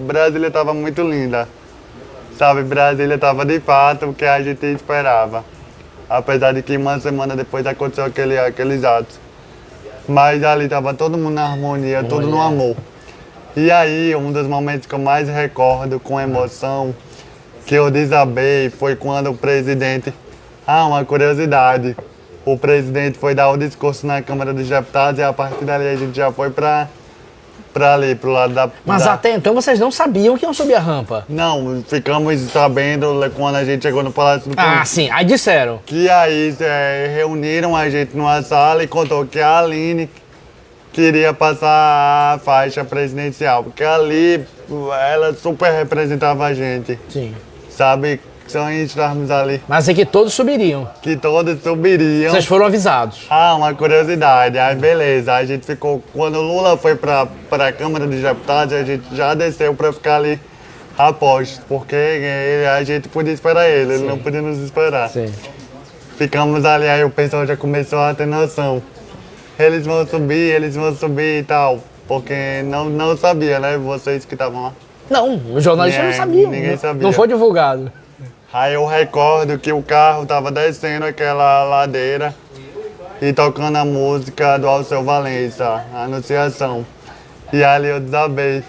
Brasília estava muito linda. Sabe, Brasília estava de fato o que a gente esperava. Apesar de que uma semana depois aconteceu aqueles atos. Mas ali estava todo mundo na harmonia, todo no amor. E aí, um dos momentos que eu mais recordo com emoção, que eu desabei, foi quando o presidente... uma curiosidade. O presidente foi dar o discurso na Câmara dos Deputados e a partir dali a gente já foi para ali, pro lado da... Mas até então vocês não sabiam que iam subir a rampa? Não, ficamos sabendo quando a gente chegou no Palácio do Planalto. Sim, aí disseram. Que aí reuniram a gente numa sala e contou que a Aline queria passar a faixa presidencial, porque ali ela super representava a gente. Sim. Sabe? Só estarmos ali. Mas é que todos subiriam. Que todos subiriam. Vocês foram avisados. Uma curiosidade. Aí beleza, a gente ficou... Quando o Lula foi para a Câmara dos Deputados, a gente já desceu para ficar ali a postos, porque a gente podia esperar ele, ele não podia nos esperar. Sim. Ficamos ali, aí o pessoal já começou a ter noção. Eles vão subir e tal. Porque não sabia, né? Vocês que estavam lá. Não, os jornalistas não sabiam. Ninguém sabia. Não foi divulgado. Aí eu recordo que o carro tava descendo aquela ladeira e tocando a música do Alceu Valença, a Anunciação. E ali eu desabei.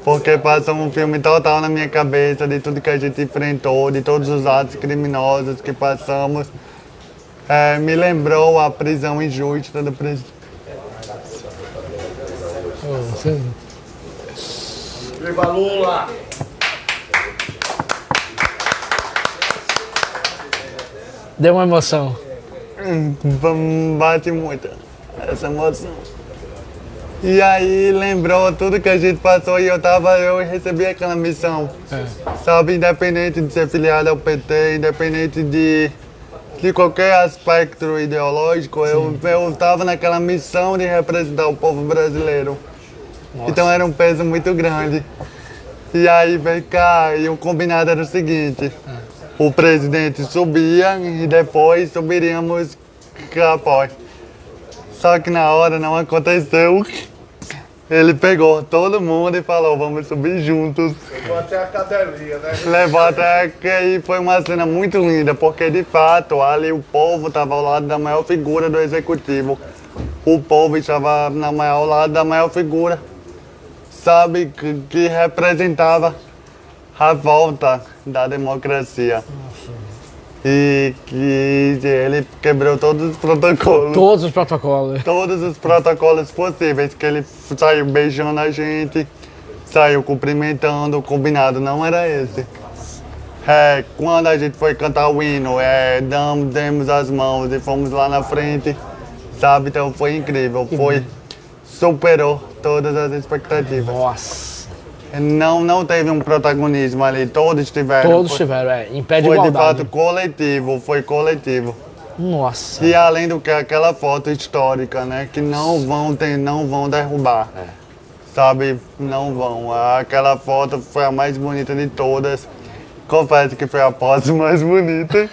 Porque passou um filme total na minha cabeça de tudo que a gente enfrentou, de todos os atos criminosos que passamos. Me lembrou a prisão injusta do presidente. Viva Lula! Deu uma emoção. Bate muito essa emoção. E aí lembrou tudo que a gente passou e eu recebi aquela missão. Sabe, independente de ser filiado ao PT, independente de qualquer aspecto ideológico, eu tava naquela missão de representar o povo brasileiro. Nossa. Então era um peso muito grande. E aí vem cá, e o combinado era o seguinte, o presidente subia e depois subiríamos após. Só que na hora não aconteceu. Ele pegou todo mundo e falou, vamos subir juntos. Levou até a cadelinha, né? Levou até que aí foi uma cena muito linda, porque de fato ali o povo estava ao lado da maior figura do executivo. O povo estava ao lado da maior figura, sabe, que representava a volta da democracia. E que ele quebrou todos os protocolos. Todos os protocolos. Todos os protocolos possíveis, que ele saiu beijando a gente, saiu cumprimentando, o combinado não era esse. Quando a gente foi cantar o hino, demos as mãos e fomos lá na frente, sabe? Então foi incrível, superou todas as expectativas. Nossa. Não teve um protagonismo ali, todos tiveram. Todos tiveram, em pé de Foi de igualdade. fato coletivo, foi coletivo. Nossa. E além do que aquela foto histórica, né, que não vão derrubar. Sabe, não vão. Aquela foto foi a mais bonita de todas. Confesso que foi a pós mais bonita.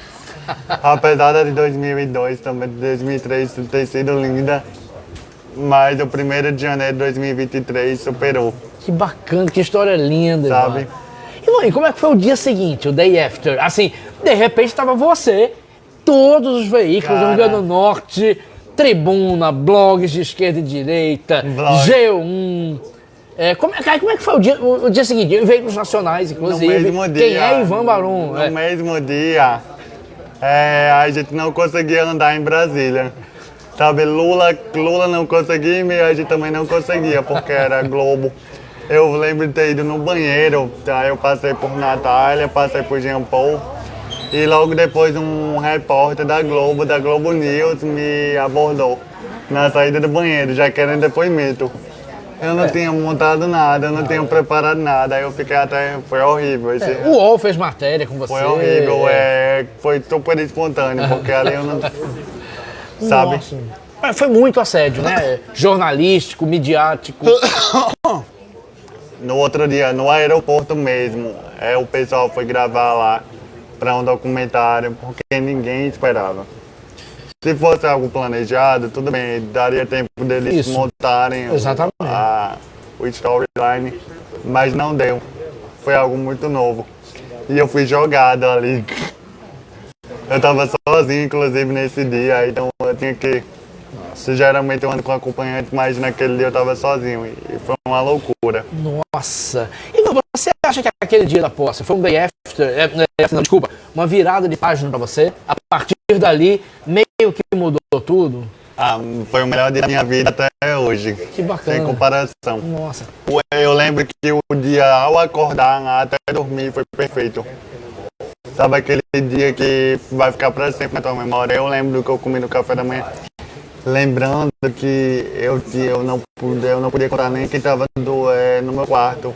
Apesar da de 2002, também de 2003 ter sido linda. Mas o 1º de janeiro de 2023 superou. Que bacana, que história linda, Sabe? Ivan. Ivan, e como é que foi o dia seguinte, o day after? Assim, de repente estava você, todos os veículos do Rio Grande do Norte, tribuna, blogs de esquerda e direita, G1. Como é que foi o dia seguinte? Veículos nacionais, inclusive. No mesmo dia. Quem é Ivan Barão? No mesmo dia, a gente não conseguia andar em Brasília. Sabe, Lula não conseguia e a gente também não conseguia, porque era Globo. Eu lembro de ter ido no banheiro, aí eu passei por Natália, passei por Jean Paul. E logo depois um repórter da Globo News, me abordou na saída do banheiro, já querendo depoimento. Eu não tinha montado nada, eu não tinha preparado nada, aí eu fiquei até... Foi horrível. O UOL fez matéria com você. Foi horrível, foi super espontâneo, porque ali eu não... Sabe? Nossa. Foi muito assédio, né? Jornalístico, midiático. No outro dia, no aeroporto mesmo, o pessoal foi gravar lá para um documentário, porque ninguém esperava. Se fosse algo planejado, tudo bem, daria tempo deles montarem o storyline, mas não deu. Foi algo muito novo. E eu fui jogado ali. Eu tava sozinho, inclusive, nesse dia, então eu tinha que... Geralmente eu ando com acompanhante, mas naquele dia eu tava sozinho e foi uma loucura. Nossa! E você acha que aquele dia da posse foi um day after, desculpa, uma virada de página pra você? A partir dali, meio que mudou tudo? Foi o melhor dia da minha vida até hoje. Que bacana. Sem comparação. Nossa. Eu lembro que o dia ao acordar até dormir foi perfeito. Sabe aquele dia que vai ficar pra sempre na tua memória? Eu lembro do que eu comi no café da manhã. Lembrando que eu não podia contar nem quem estava no meu quarto,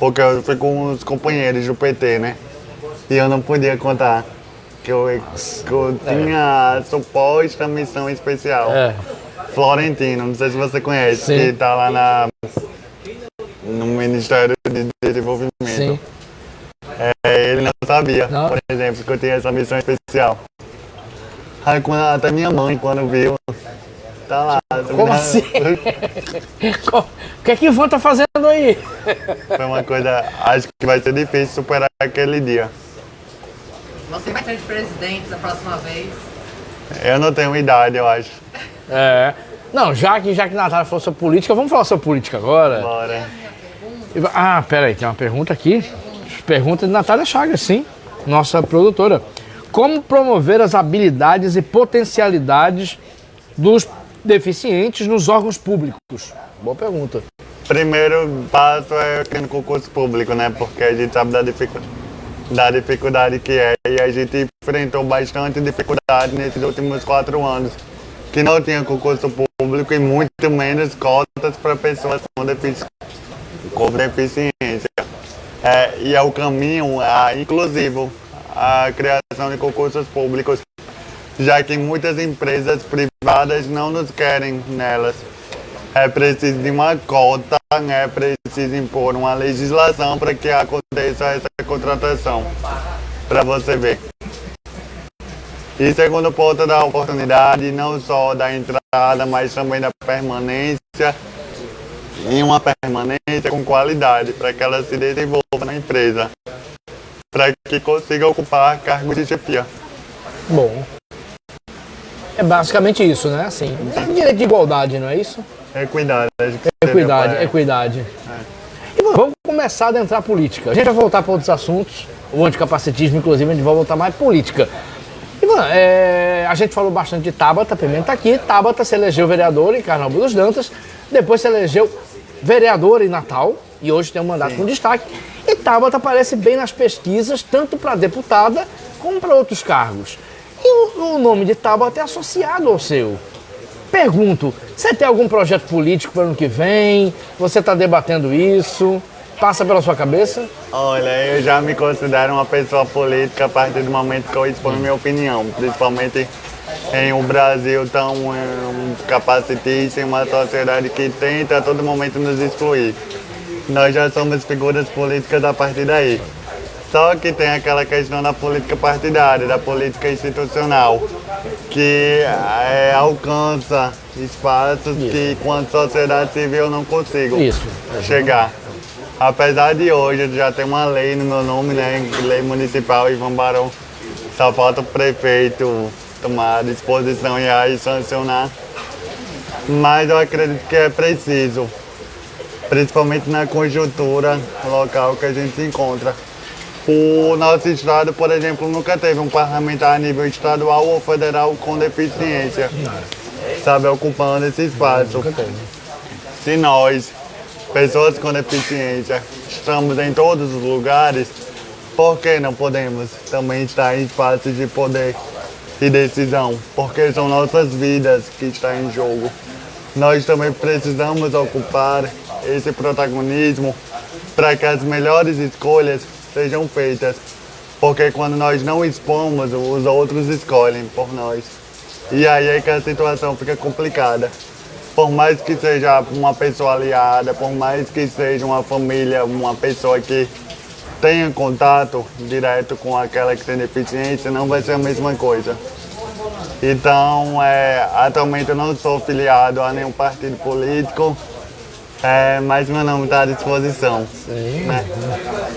porque eu fui com os companheiros do PT, né? E eu não podia contar que eu tinha a suposta missão especial. Florentino, não sei se você conhece, que está lá no Ministério de Desenvolvimento. Sim. Ele não sabia, por exemplo, que eu tinha essa missão especial. Aí até minha mãe, quando viu, tá lá. Como assim? O que é que Ivan tá fazendo aí? Foi uma coisa, acho que vai ser difícil superar aquele dia. Você vai ser de presidente da próxima vez? Eu não tenho idade, eu acho. Não, já que Natália falou sobre política, vamos falar sobre política agora? Bora. Peraí, tem uma pergunta aqui. Pergunta de Natália Chagas, sim, nossa produtora. Como promover as habilidades e potencialidades dos deficientes nos órgãos públicos? Boa pergunta. Primeiro passo é criando concurso público, né? Porque a gente sabe da dificuldade que é. E a gente enfrentou bastante dificuldade nesses últimos 4 anos. que não tinha concurso público e muito menos cotas para pessoas com deficiência. E é o caminho inclusivo a criação de concursos públicos, já que muitas empresas privadas não nos querem nelas. É preciso de uma cota, é preciso impor uma legislação para que aconteça essa contratação, para você ver. E segundo ponto da oportunidade, não só da entrada, mas também da permanência, e uma permanência com qualidade, para que ela se desenvolva na empresa, para que consiga ocupar cargos de chefia. Bom, é basicamente isso, né? Assim, é direito de igualdade, não é isso? Equidade. Equidade. E vamos começar a adentrar política. A gente vai voltar para outros assuntos, o anticapacitismo, inclusive, a gente vai voltar mais política. Ivan, a gente falou bastante de Tabata, Pimenta aqui. Tabata se elegeu vereadora em Carnaúba dos Dantas, depois se elegeu vereadora em Natal e hoje tem um mandato com destaque. E Tabata aparece bem nas pesquisas, tanto para deputada como para outros cargos. E o nome de Tabata é associado ao seu. Pergunto, você tem algum projeto político para o ano que vem? Você está debatendo isso? Passa pela sua cabeça? Olha, eu já me considero uma pessoa política a partir do momento que eu exponho minha opinião, principalmente em um Brasil tão capacitista, em uma sociedade que tenta a todo momento nos excluir. Nós já somos figuras políticas a partir daí. Só que tem aquela questão da política partidária, da política institucional, que alcança espaços que, enquanto sociedade civil, eu não consigo chegar. Apesar de hoje já ter uma lei no meu nome, né, lei municipal Ivan Barão, só falta o prefeito tomar a disposição e aí sancionar. Mas eu acredito que é preciso, principalmente na conjuntura local que a gente se encontra. O nosso estado, por exemplo, nunca teve um parlamentar a nível estadual ou federal com deficiência, sabe, ocupando esse espaço. Se nós, pessoas com deficiência, estamos em todos os lugares, por que não podemos também estar em espaços de poder e decisão? Porque são nossas vidas que estão em jogo. Nós também precisamos ocupar esse protagonismo para que as melhores escolhas sejam feitas, porque quando nós não expomos, os outros escolhem por nós. E aí é que a situação fica complicada. Por mais que seja uma pessoa aliada, por mais que seja uma família, uma pessoa que tenha contato direto com aquela que tem deficiência, não vai ser a mesma coisa. Então, atualmente eu não sou filiado a nenhum partido político, mas meu nome está à disposição. Né?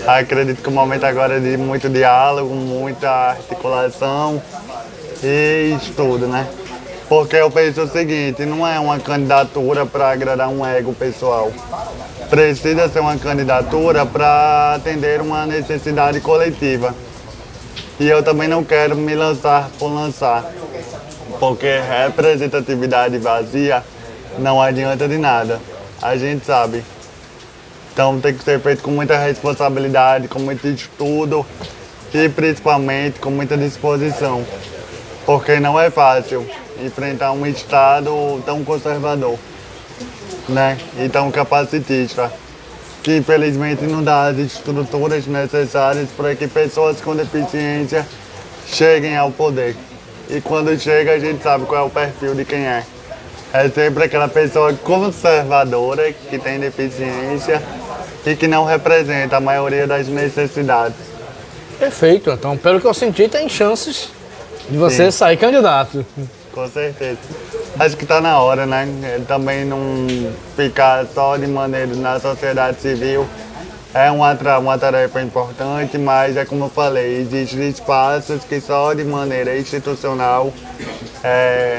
Acredito que o momento agora é de muito diálogo, muita articulação e estudo, né? Porque eu penso o seguinte, não é uma candidatura para agradar um ego pessoal. Precisa ser uma candidatura para atender uma necessidade coletiva. E eu também não quero me lançar por lançar, porque representatividade vazia não adianta de nada. A gente sabe. Então tem que ser feito com muita responsabilidade, com muito estudo e principalmente com muita disposição. Porque não é fácil enfrentar um Estado tão conservador, né? E tão capacitista, que infelizmente não dá as estruturas necessárias para que pessoas com deficiência cheguem ao poder. E quando chega a gente sabe qual é o perfil de quem é. É sempre aquela pessoa conservadora que tem deficiência e que não representa a maioria das necessidades. Perfeito, então pelo que eu senti tem chances de você sair candidato. Com certeza. Acho que está na hora, né? Também não ficar só de maneira na sociedade civil. É uma tarefa importante, mas é como eu falei, existem espaços que só de maneira institucional,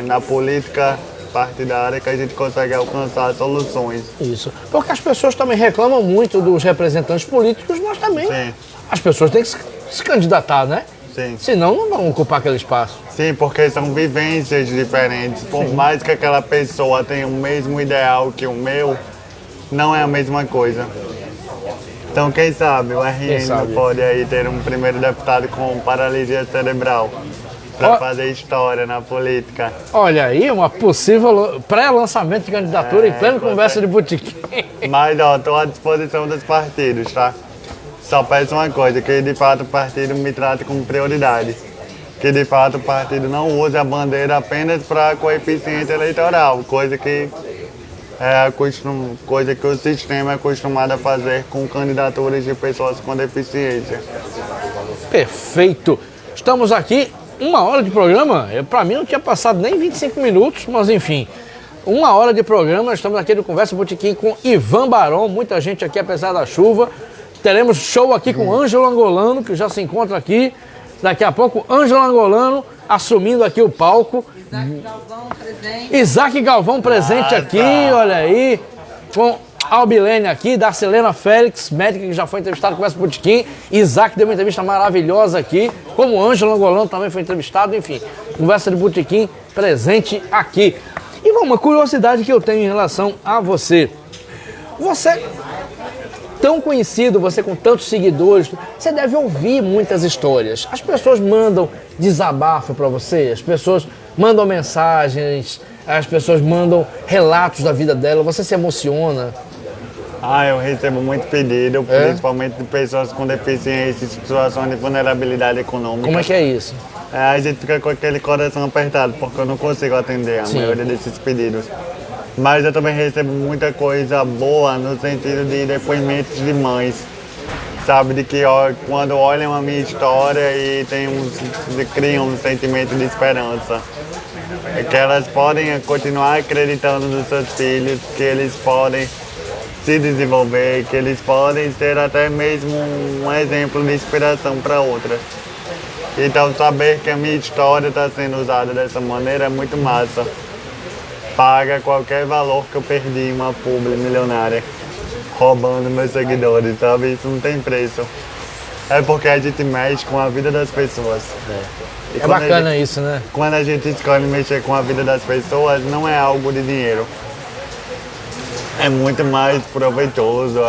na política partidária, que a gente consegue alcançar soluções. Isso. Porque as pessoas também reclamam muito dos representantes políticos, mas também as pessoas têm que se candidatar, né? Sim. Senão não vão ocupar aquele espaço. Sim, porque são vivências diferentes. Por mais que aquela pessoa tenha o mesmo ideal que o meu, não é a mesma coisa. Então, quem sabe o RN não pode aí ter um primeiro deputado com paralisia cerebral. para Ó. fazer história na política. Olha aí, uma possível pré-lançamento de candidatura em pleno com conversa de botequim. Mas, ó, estou à disposição dos partidos, tá? Só peço uma coisa, que de fato o partido me trate como prioridade. Que de fato o partido não use a bandeira apenas para coeficiente eleitoral, coisa que coisa que o sistema é acostumado a fazer com candidaturas de pessoas com deficiência. Perfeito. Estamos aqui, 1 hora de programa. Para mim não tinha passado nem 25 minutos, mas enfim. 1 hora de programa, estamos aqui no Conversa Botequim com Ivan Barão, muita gente aqui apesar da chuva. Teremos show aqui com Ângelo Angolano, que já se encontra aqui. Daqui a pouco, Ângelo Angolano assumindo aqui o palco. Isaac Galvão presente. Isaac Galvão presente aqui, olha aí. Com Albilene aqui, da Selena Félix, médica que já foi entrevistada com essa Botequim. Isaac deu uma entrevista maravilhosa aqui. Como o Ângelo Angolano também foi entrevistado, enfim. Conversa de Botequim presente aqui. E uma curiosidade que eu tenho em relação a você. Você, tão conhecido, você com tantos seguidores, você deve ouvir muitas histórias. As pessoas mandam desabafo para você, as pessoas mandam mensagens, as pessoas mandam relatos da vida dela, você se emociona. Eu recebo muito pedido, principalmente de pessoas com deficiência, em situações de vulnerabilidade econômica. Como é que é isso? A gente fica com aquele coração apertado, porque eu não consigo atender a maioria desses pedidos. Mas eu também recebo muita coisa boa no sentido de depoimentos de mães, sabe? De que quando olham a minha história e criam um sentimento de esperança. Que elas podem continuar acreditando nos seus filhos, que eles podem se desenvolver, que eles podem ser até mesmo um exemplo de inspiração para outras. Então saber que a minha história está sendo usada dessa maneira é muito massa. Paga qualquer valor que eu perdi em uma publi milionária, roubando meus seguidores, sabe? Isso não tem preço. É porque a gente mexe com a vida das pessoas. É bacana isso, né? Quando a gente escolhe mexer com a vida das pessoas, não é algo de dinheiro. É muito mais proveitoso,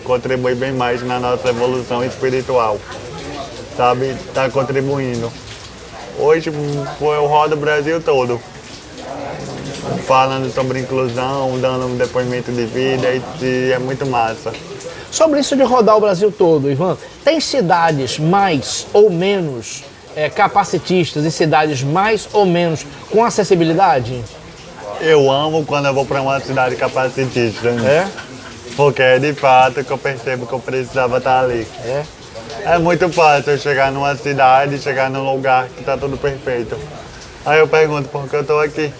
contribui bem mais na nossa evolução espiritual, sabe? Tá contribuindo. Hoje eu rodo o Brasil todo, falando sobre inclusão, dando um depoimento de vida e é muito massa. Sobre isso de rodar o Brasil todo, Ivan, tem cidades mais ou menos capacitistas e cidades mais ou menos com acessibilidade? Eu amo quando eu vou para uma cidade capacitista. É? Porque é de fato que eu percebo que eu precisava estar ali. É muito fácil eu chegar numa cidade, chegar num lugar que está tudo perfeito. Aí eu pergunto por que eu estou aqui.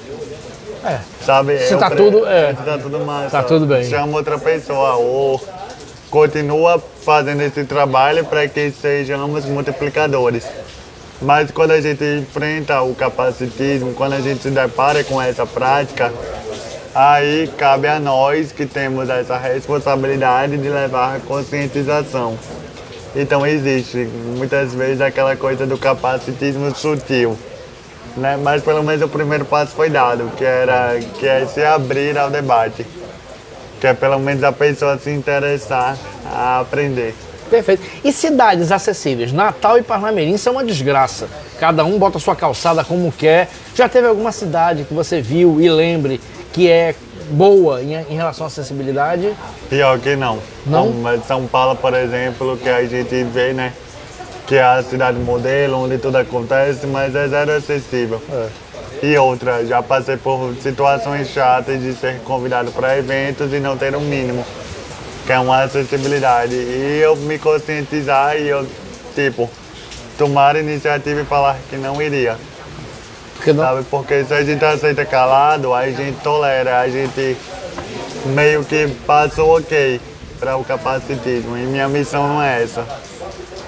Sabe? Se tá tudo, se tá tudo massa. Tá tudo bem. Chama outra pessoa ou continua fazendo esse trabalho para que sejamos multiplicadores. Mas quando a gente enfrenta o capacitismo, quando a gente se depara com essa prática, aí cabe a nós que temos essa responsabilidade de levar a conscientização. Então existe muitas vezes aquela coisa do capacitismo sutil, né? Mas pelo menos o primeiro passo foi dado, que é se abrir ao debate, que é pelo menos a pessoa se interessar a aprender. Perfeito. E cidades acessíveis? Natal e Parnamirim são uma desgraça. Cada um bota a sua calçada como quer. Já teve alguma cidade que você viu e lembre que é boa em relação à acessibilidade? Pior que não. Não? Como São Paulo, por exemplo, que a gente vê, né? Que é a cidade modelo, onde tudo acontece, mas é zero acessível. E outra, já passei por situações chatas de ser convidado para eventos e não ter um mínimo, que é uma acessibilidade. E eu me conscientizar e eu, tomar iniciativa e falar que não iria. Porque não? Sabe? Porque se a gente aceita calado, a gente tolera, a gente meio que passa o ok para o capacitismo. E minha missão não é essa.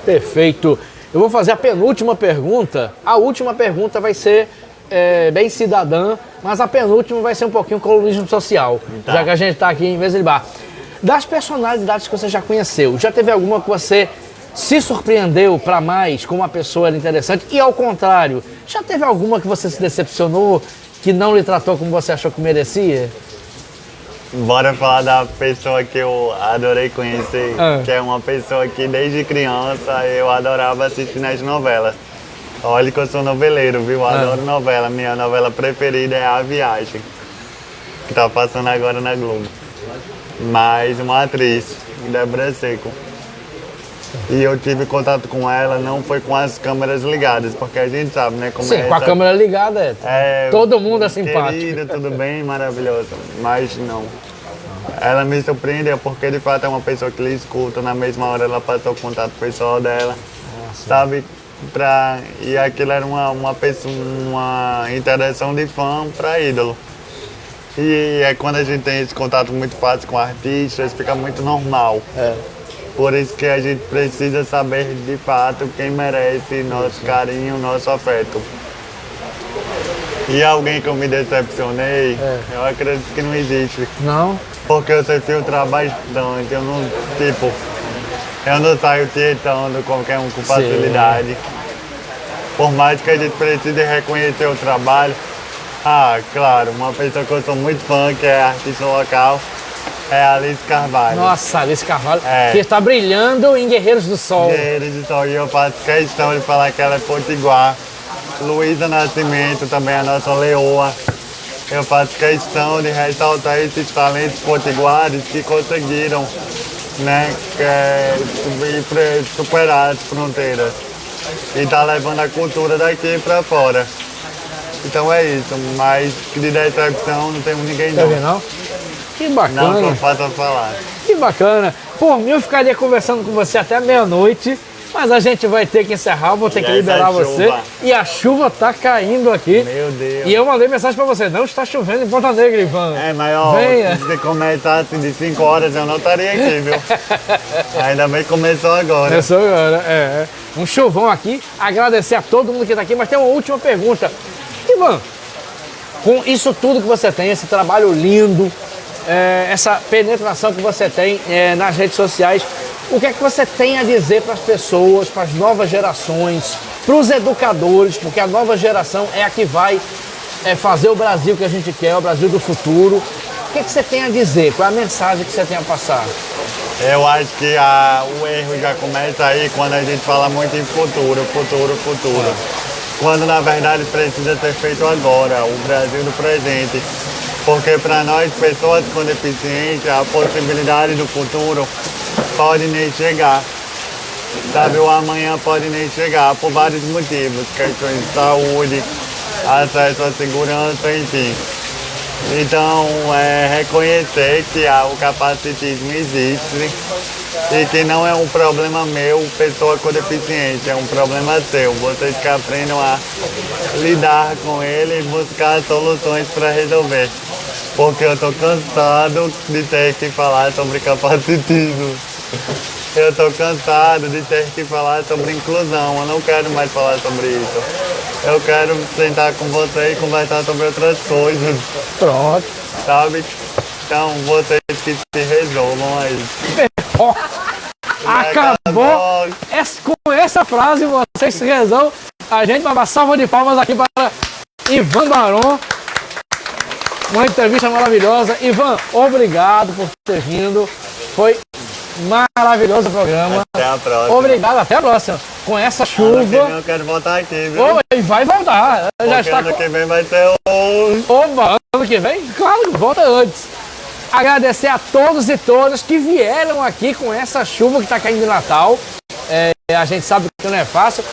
Perfeito. Eu vou fazer a penúltima pergunta. A última pergunta vai ser bem cidadã, mas a penúltima vai ser um pouquinho colonismo social, já que a gente está aqui em Veselbar. Das personalidades que você já conheceu, já teve alguma que você se surpreendeu para mais, como uma pessoa era interessante? E ao contrário, já teve alguma que você se decepcionou, que não lhe tratou como você achou que merecia? Bora falar da pessoa que eu adorei conhecer, que é uma pessoa que desde criança eu adorava assistir nas novelas. Olha que eu sou noveleiro, viu? Adoro novela. Minha novela preferida é A Viagem, que tá passando agora na Globo. Mais uma atriz, Débora Seco. E eu tive contato com ela, não foi com as câmeras ligadas, porque a gente sabe, né? Como Sim, é com a essa- câmera ligada, todo mundo é simpático. Querida, tudo bem, maravilhoso. Mas não. Ela me surpreendeu porque de fato é uma pessoa que lhe escuta, na mesma hora ela passou o contato pessoal dela, sabe? E aquilo era uma interação de fã para ídolo. E é quando a gente tem esse contato muito fácil com artistas, fica muito normal. Por isso que a gente precisa saber de fato quem merece nosso carinho, nosso afeto. E alguém que eu me decepcionei, eu acredito que não existe. Não? Porque eu sei filtrar bastante, eu não saio tietando qualquer um com facilidade. Por mais que a gente precise reconhecer o trabalho, claro, uma pessoa que eu sou muito fã, que é artista local, é a Alice Carvalho. Nossa, Alice Carvalho, que está brilhando em Guerreiros do Sol. Guerreiros do Sol, e eu faço questão de falar que ela é potiguar. Luísa Nascimento, também a nossa leoa. Eu faço questão de ressaltar esses talentos potiguares que conseguiram, né, superar as fronteiras e tá levando a cultura daqui para fora. Então é isso, mas de decepção não temos ninguém Tá vendo, não? Que bacana. Não que eu faça falar. Que bacana. Por mim, eu ficaria conversando com você até meia-noite, mas a gente vai ter que encerrar, eu vou ter que liberar você. E a chuva tá caindo aqui. Meu Deus. E eu mandei mensagem pra você, não está chovendo em Ponta Negra, Ivan. Mas ó, Venha. se começasse de 5 horas eu não estaria aqui, viu? Ainda bem que começou agora. Começou agora, um chovão aqui. Agradecer a todo mundo que tá aqui, mas tem uma última pergunta. Ivan, com isso tudo que você tem, esse trabalho lindo, essa penetração que você tem nas redes sociais, o que é que você tem a dizer para as pessoas, para as novas gerações, para os educadores, porque a nova geração é a que vai fazer o Brasil que a gente quer, o Brasil do futuro. O que é que você tem a dizer? Qual é a mensagem que você tem a passar? Eu acho que o erro já começa aí quando a gente fala muito em futuro. Quando na verdade precisa ser feito agora, o Brasil do presente. Porque para nós, pessoas com deficiência, a possibilidade do futuro pode nem chegar. Sabe, o amanhã pode nem chegar por vários motivos, questões de saúde, acesso à segurança, enfim. Então, reconhecer que o capacitismo existe e que não é um problema meu, pessoa com deficiência, é um problema seu. Vocês que aprendam a lidar com ele e buscar soluções para resolver. Porque eu estou cansado de ter que falar sobre capacitismo. Eu estou cansado de ter que falar sobre inclusão. Eu não quero mais falar sobre isso. Eu quero sentar com você e conversar sobre outras coisas. Pronto. Sabe? Então, vocês que se resolvam aí. Acabou. Com essa frase, vocês se resolvam. A gente vai uma salva de palmas aqui para Ivan Barão. Uma entrevista maravilhosa. Ivan, obrigado por ter vindo. Foi maravilhoso o programa. Até a próxima. Obrigado, até a próxima. Com essa chuva. Eu quero voltar aqui, viu? E vai voltar. Já está. Ano que vem vai ter Oba, ano que vem? Claro, volta antes. Agradecer a todos e todas que vieram aqui com essa chuva que está caindo de Natal. A gente sabe que não é fácil.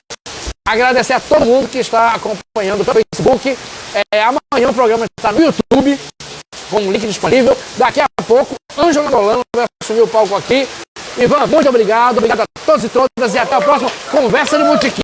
Agradecer a todo mundo que está acompanhando pelo Facebook. Amanhã o programa está no YouTube, com um link disponível. Daqui a pouco, Ângelo Rolando vai assumir o palco aqui. Ivan, muito obrigado. Obrigado a todos e todas. E até a próxima Conversa de Botequim.